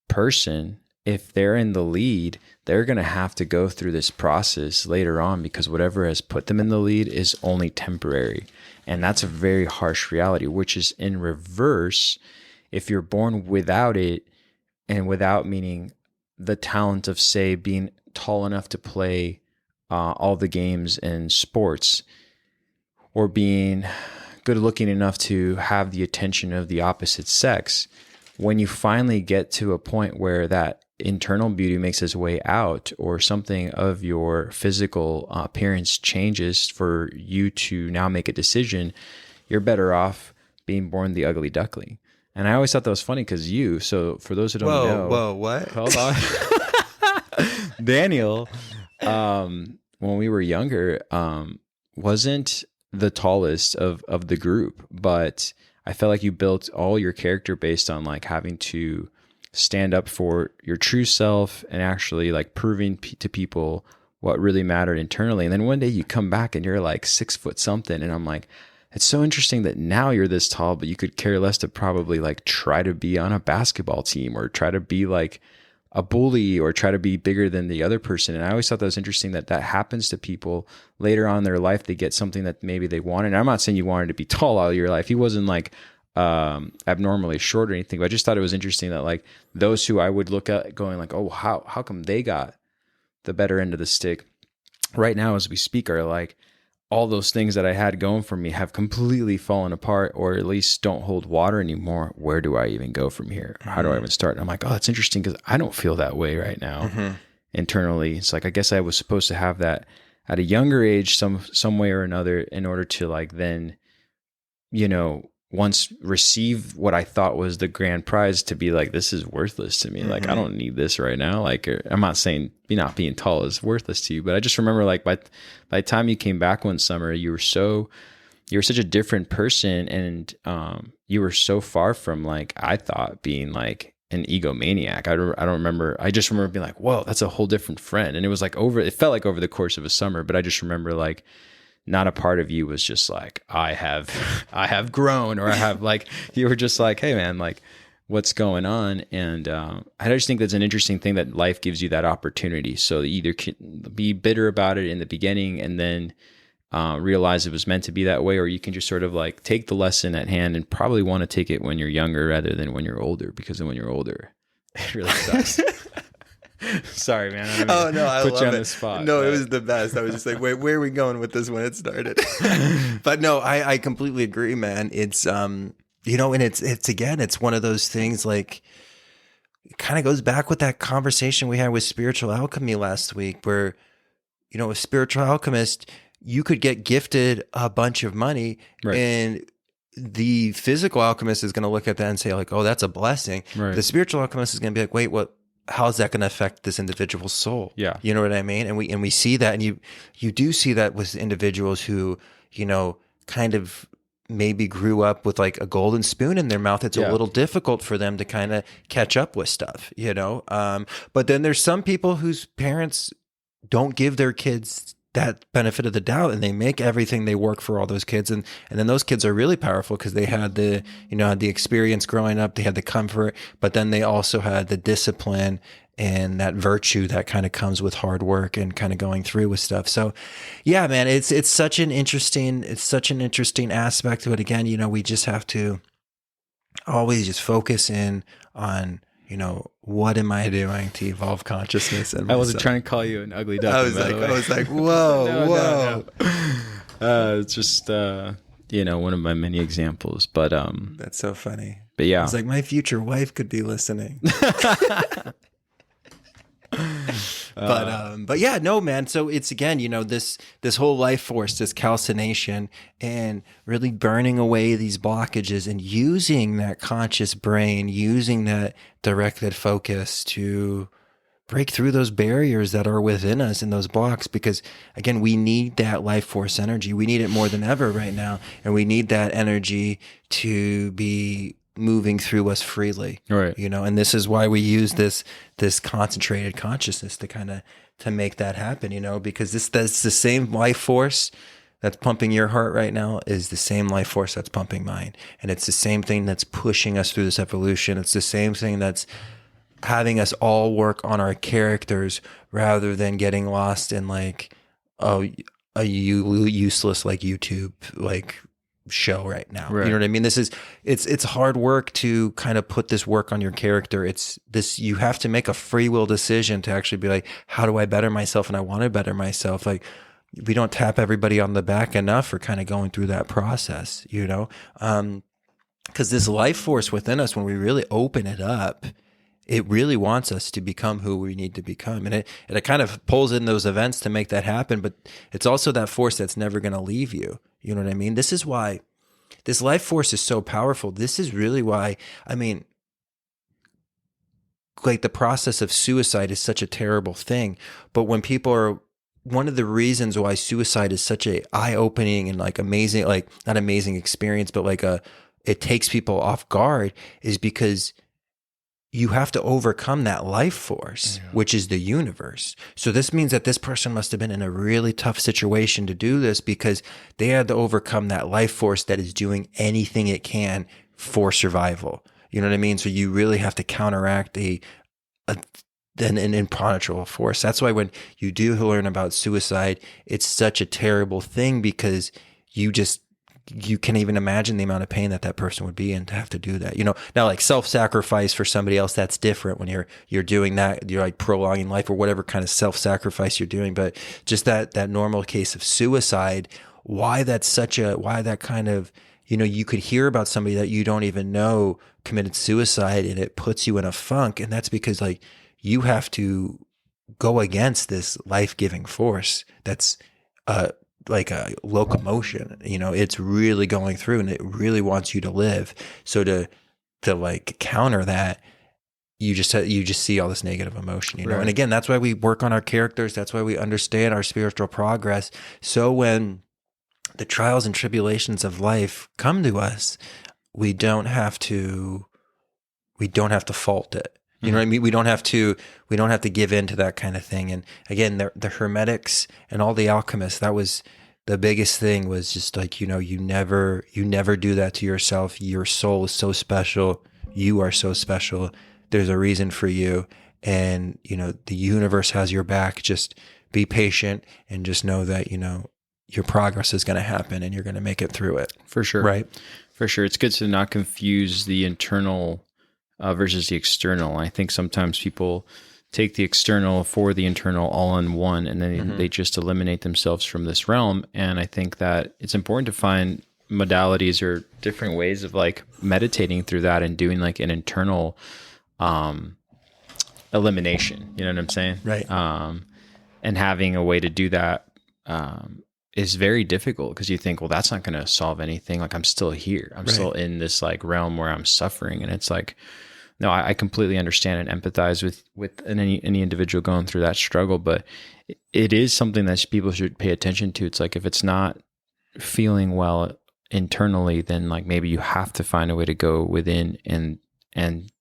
person, if they're in the lead, they're going to have to go through this process later on, because whatever has put them in the lead is only temporary. And that's a very harsh reality, which is in reverse. If you're born without it, and without meaning the talent of, say, being tall enough to play all the games in sports, or being good looking enough to have the attention of the opposite sex, when you finally get to a point where that internal beauty makes its way out, or something of your physical appearance changes for you to now make a decision, you're better off being born the ugly duckling. And I always thought that was funny, because so for those who don't know... Whoa, what? Hold on. Daniel, when we were younger, wasn't the tallest of the group, but I felt like you built all your character based on like having to stand up for your true self and actually like proving to people what really mattered internally. And then one day you come back and you're like 6 foot something. And I'm like, it's so interesting that now you're this tall, but you could care less to probably like try to be on a basketball team or try to be like a bully or try to be bigger than the other person. And I always thought that was interesting that that happens to people later on in their life. They get something that maybe they wanted. And I'm not saying you wanted to be tall all your life. He wasn't like abnormally short or anything, but I just thought it was interesting that like those who I would look at going like, oh, how come they got the better end of the stick right now as we speak are like all those things that I had going for me have completely fallen apart or at least don't hold water anymore. Where do I even go from here? How do I even start? And I'm like, oh, it's interesting because I don't feel that way right now internally. It's like, I guess I was supposed to have that at a younger age, some way or another in order to like then, you know, once receive what I thought was the grand prize to be like, this is worthless to me. Like, I don't need this right now. Like, I'm not saying not being tall is worthless to you, but I just remember like by the time you came back one summer, you were such a different person. And, you were so far from like, I thought being like an egomaniac. I don't remember. I just remember being like, whoa, that's a whole different friend. And it was like it felt like over the course of a summer, but I just remember like, not a part of you was just like, I have grown, or I have like, you were just like, hey man, like what's going on? And I just think that's an interesting thing that life gives you that opportunity. So you either can be bitter about it in the beginning and then realize it was meant to be that way, or you can just sort of like take the lesson at hand and probably want to take it when you're younger rather than when you're older, because then when you're older, it really sucks. Sorry, man. I put you on it. The spot. No, it was the best. I was just like, wait, where are we going with this when it started? But no, I completely agree, man. It's you know, and it's again, it's one of those things like it kind of goes back with that conversation we had with spiritual alchemy last week, where, you know, a spiritual alchemist, you could get gifted a bunch of money, right, and the physical alchemist is going to look at that and say like, oh, that's a blessing. right. The spiritual alchemist is going to be like, wait, what? How's that going to affect this individual's soul? Yeah. You know what I mean? And we see that, and you do see that with individuals who, you know, kind of maybe grew up with like a golden spoon in their mouth. It's a little difficult for them to kind of catch up with stuff, you know? But then there's some people whose parents don't give their kids that benefit of the doubt, and they make everything, they work for all those kids. And then those kids are really powerful because they had the experience growing up, they had the comfort, but then they also had the discipline and that virtue that kind of comes with hard work and kind of going through with stuff. So yeah, man, it's such an interesting aspect. But again, you know, we just have to always just focus in on, you know, what am I doing to evolve consciousness? And I wasn't trying to call you an ugly duckling. I was like, whoa. No. It's just, you know, one of my many examples, but, that's so funny. But yeah, I was like, my future wife could be listening. But yeah, no, man. So it's, again, you know, this whole life force, this calcination, and really burning away these blockages and using that conscious brain, using that directed focus to break through those barriers that are within us and those blocks. Because again, we need that life force energy. We need it more than ever right now. And we need that energy to be moving through us freely, right? You know, and this is why we use this concentrated consciousness to make that happen, you know, because that's the same life force that's pumping your heart right now is the same life force that's pumping mine. And it's the same thing that's pushing us through this evolution. It's the same thing that's having us all work on our characters rather than getting lost in like, oh, a useless like YouTube like show right now. Right. You know what I mean? It's hard work to kind of put this work on your character. You have to make a free will decision to actually be like, how do I better myself? And I want to better myself. Like, we don't tap everybody on the back enough for kind of going through that process, you know? Because this life force within us, when we really open it up, it really wants us to become who we need to become. And it kind of pulls in those events to make that happen. But it's also that force that's never going to leave you. You know what I mean? This is why this life force is so powerful. This is really why, I mean, like the process of suicide is such a terrible thing. But when people are, one of the reasons why suicide is such a eye-opening and like amazing, like not amazing experience, but like it takes people off guard, is because you have to overcome that life force, which is the universe. So this means that this person must have been in a really tough situation to do this, because they had to overcome that life force that is doing anything it can for survival. You know what I mean? So you really have to counteract an impenetrable force. That's why when you do learn about suicide, it's such a terrible thing, because you can't even imagine the amount of pain that person would be in to have to do that. You know, now like self-sacrifice for somebody else, that's different. When you're doing that, you're like prolonging life or whatever kind of self-sacrifice you're doing. But just that normal case of suicide, why that kind of, you know, you could hear about somebody that you don't even know committed suicide, and it puts you in a funk. And that's because like you have to go against this life-giving force that's like a locomotion. You know, it's really going through and it really wants you to live. So to like counter that, you just see all this negative emotion, you know. Right. And again, that's why we work on our characters. That's why we understand our spiritual progress. So when the trials and tribulations of life come to us, we don't have to fault it. You know what I mean? We don't have to give in to that kind of thing. And again, the Hermetics and all the alchemists, that was the biggest thing, was just like, you know, you never do that to yourself. Your soul is so special. You are so special. There's a reason for you. And, you know, the universe has your back. Just be patient and just know that, you know, your progress is going to happen and you're going to make it through it. For sure. Right. For sure. It's good to not confuse the internal versus the external. I think sometimes people take the external for the internal all in one, and then they just eliminate themselves from this realm. And I think that it's important to find modalities or different ways of like meditating through that and doing like an internal elimination. You know what I'm saying? Right. And having a way to do that is very difficult, because you think, well, that's not going to solve anything. Like, I'm still here. I'm still in this like realm where I'm suffering. And it's like, no, I completely understand and empathize with any individual going through that struggle, but it is something that people should pay attention to. It's like, if it's not feeling well internally, then like maybe you have to find a way to go within and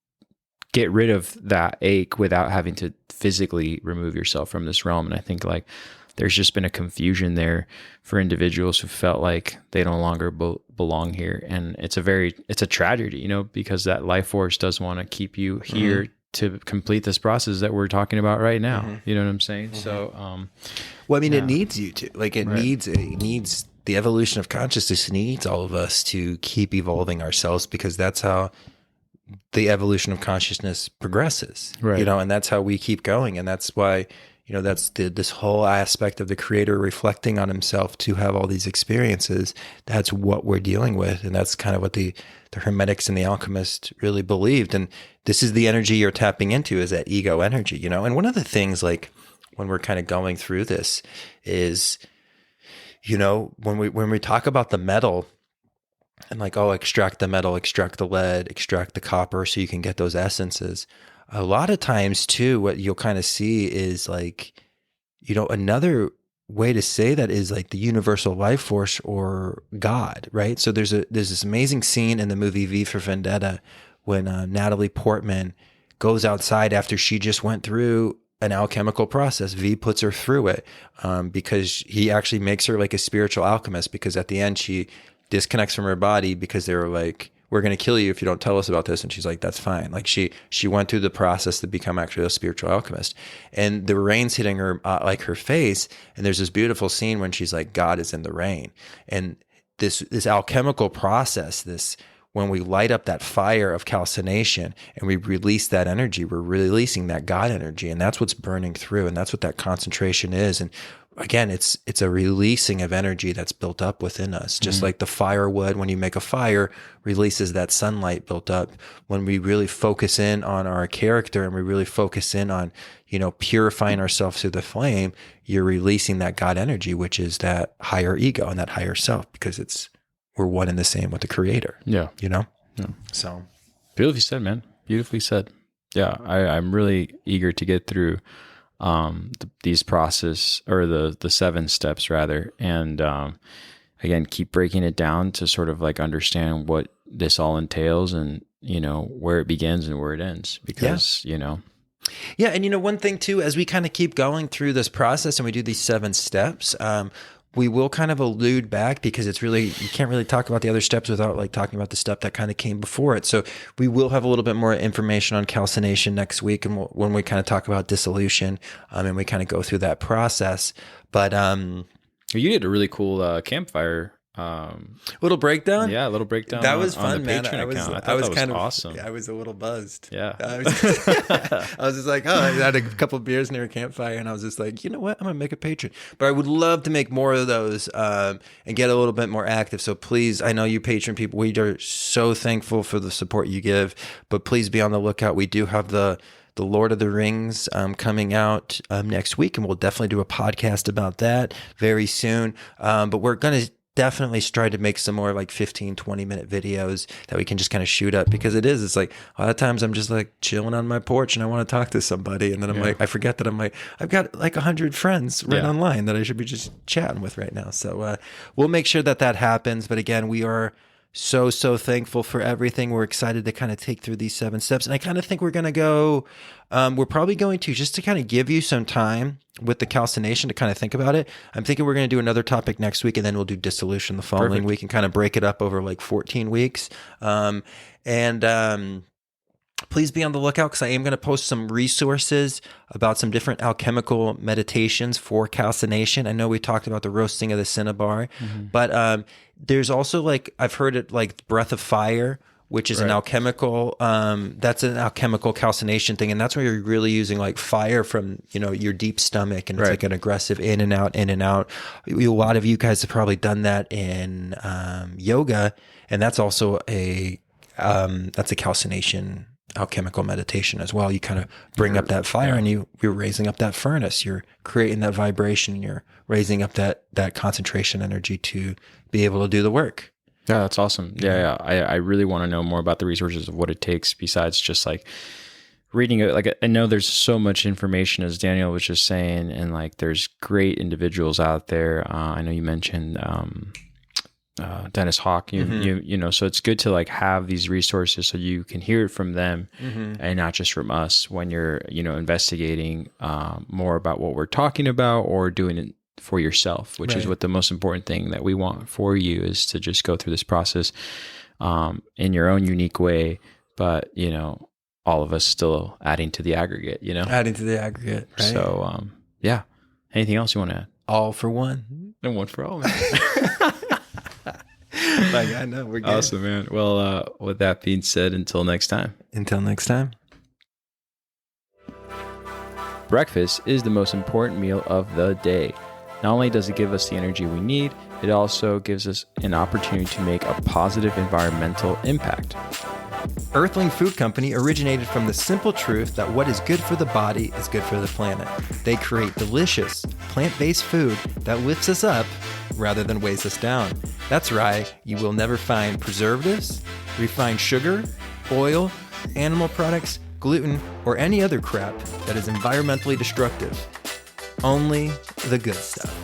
get rid of that ache without having to physically remove yourself from this realm. And I think like there's just been a confusion there for individuals who felt like they no longer belong here. And it's a tragedy, you know, because that life force does want to keep you here to complete this process that we're talking about right now. You know what I'm saying? So, well, I mean, it needs you to, like, it needs the evolution of consciousness needs all of us to keep evolving ourselves, because that's how the evolution of consciousness progresses, you know, and that's how we keep going. And that's why, you know, that's this whole aspect of the creator reflecting on himself to have all these experiences. That's what we're dealing with. And that's kind of what the Hermetics and the alchemists really believed. And this is the energy you're tapping into, is that ego energy, you know? And one of the things, like, when we're kind of going through this is, you know, when we talk about the metal and like, oh, extract the metal, extract the lead, extract the copper so you can get those essences. A lot of times too, what you'll kind of see is like, you know, another way to say that is like the universal life force or God, right? So there's this amazing scene in the movie V for Vendetta when Natalie Portman goes outside after she just went through an alchemical process. V puts her through it because he actually makes her like a spiritual alchemist, because at the end she disconnects from her body because they were like, we're going to kill you if you don't tell us about this. And she's like, that's fine. Like she went through the process to become actually a spiritual alchemist. And the rain's hitting her, like her face. And there's this beautiful scene when she's like, God is in the rain. And this alchemical process, when we light up that fire of calcination and we release that energy, we're releasing that God energy. And that's what's burning through. And that's what that concentration is. And again, it's a releasing of energy that's built up within us. Just like the firewood, when you make a fire, releases that sunlight built up. When we really focus in on our character and we really focus in on, you know, purifying ourselves through the flame, you're releasing that God energy, which is that higher ego and that higher self, because we're one and the same with the creator. Yeah. You know? Yeah. So beautifully said, man. Beautifully said. Yeah, I'm really eager to get through these process or the 7 steps rather, and again keep breaking it down to sort of like understand what this all entails and where it begins and where it ends, because Yeah. And one thing too, as we kind of keep going through this process and we do these 7 steps, we will kind of allude back, because it's really, you can't really talk about the other steps without like talking about the step that kind of came before it. So we will have a little bit more information on calcination next week, and when we kind of talk about dissolution, and we kind of go through that process. But you did a really cool campfire. Little breakdown. Yeah, a little breakdown. That was on fun, the man. Patreon I was account. I thought that kind was of awesome. I was a little buzzed. Yeah, I was just like, I had a couple of beers near a campfire, and I was just like, you know what, I'm gonna make a Patreon. But I would love to make more of those and get a little bit more active. So please, I know you Patreon people, we are so thankful for the support you give. But please be on the lookout. We do have the Lord of the Rings coming out next week, and we'll definitely do a podcast about that very soon. But we're going to definitely try to make some more like 15, 20-minute videos that we can just kind of shoot up, because it's like a lot of times I'm just like chilling on my porch and I want to talk to somebody, and then I'm like, I forget that I've got like 100 friends online that I should be just chatting with right now. So we'll make sure that happens. But again, we are so thankful for everything. We're excited to kind of take through these 7 steps. And I kind of think we're going to go, we're probably going to, just to kind of give you some time with the calcination to kind of think about it. I'm thinking we're going to do another topic next week, and then we'll do dissolution the following week and kind of break it up over like 14 weeks. Please be on the lookout, because I am going to post some resources about some different alchemical meditations for calcination. I know we talked about the roasting of the cinnabar, but there's also, like, I've heard it like breath of fire, which is an alchemical, that's an alchemical calcination thing. And that's where you're really using like fire from, your deep stomach, and it's like an aggressive in and out, in and out. A lot of you guys have probably done that in yoga. And that's also that's a calcination alchemical meditation as well. You kind of bring up that fire, and you're raising up that furnace. You're creating that vibration. You're raising up that concentration energy to be able to do the work. Yeah, that's awesome. Yeah. I really want to know more about the resources of what it takes besides just like reading it. Like, I know there's so much information, as Daniel was just saying, and like there's great individuals out there. I know you mentioned Dennis Hawk, so it's good to like have these resources so you can hear it from them and not just from us when you're, investigating more about what we're talking about or doing it for yourself, which is what the most important thing that we want for you is to just go through this process in your own unique way, but all of us still adding to the aggregate, Adding to the aggregate. Right? So, anything else you want to add? All for one. And one for all, man. Like, I know, we're good. Awesome, man. Well, with that being said, until next time. Until next time. Breakfast is the most important meal of the day. Not only does it give us the energy we need, it also gives us an opportunity to make a positive environmental impact. Earthling Food Company originated from the simple truth that what is good for the body is good for the planet. They create delicious, plant-based food that lifts us up rather than weighs us down. That's right, you will never find preservatives, refined sugar, oil, animal products, gluten, or any other crap that is environmentally destructive. Only the good stuff.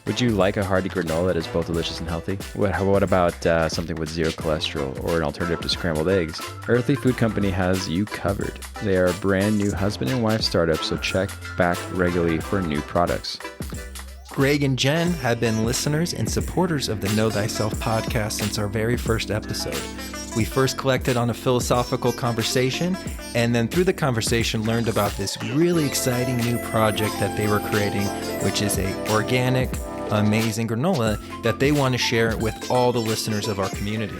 Would you like a hearty granola that is both delicious and healthy? What about something with zero cholesterol or an alternative to scrambled eggs? Earthly Food Company has you covered. They are a brand new husband and wife startup, so check back regularly for new products. Greg and Jen have been listeners and supporters of the Know Thyself podcast since our very first episode. We first collected on a philosophical conversation, and then through the conversation learned about this really exciting new project that they were creating, which is a organic, amazing granola that they want to share with all the listeners of our community.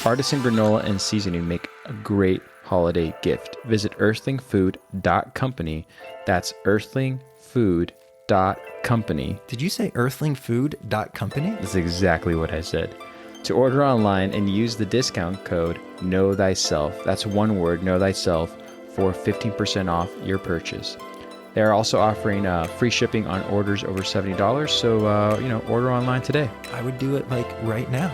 Artisan granola and seasoning make a great holiday gift. Visit earthlingfood.company. That's earthlingfood.company. Did you say earthlingfood.company? That's exactly what I said. To order online and use the discount code Know Thyself, that's one word, Know Thyself, for 15% off your purchase. They are also offering free shipping on orders over $70, so order online today. I would do it like right now.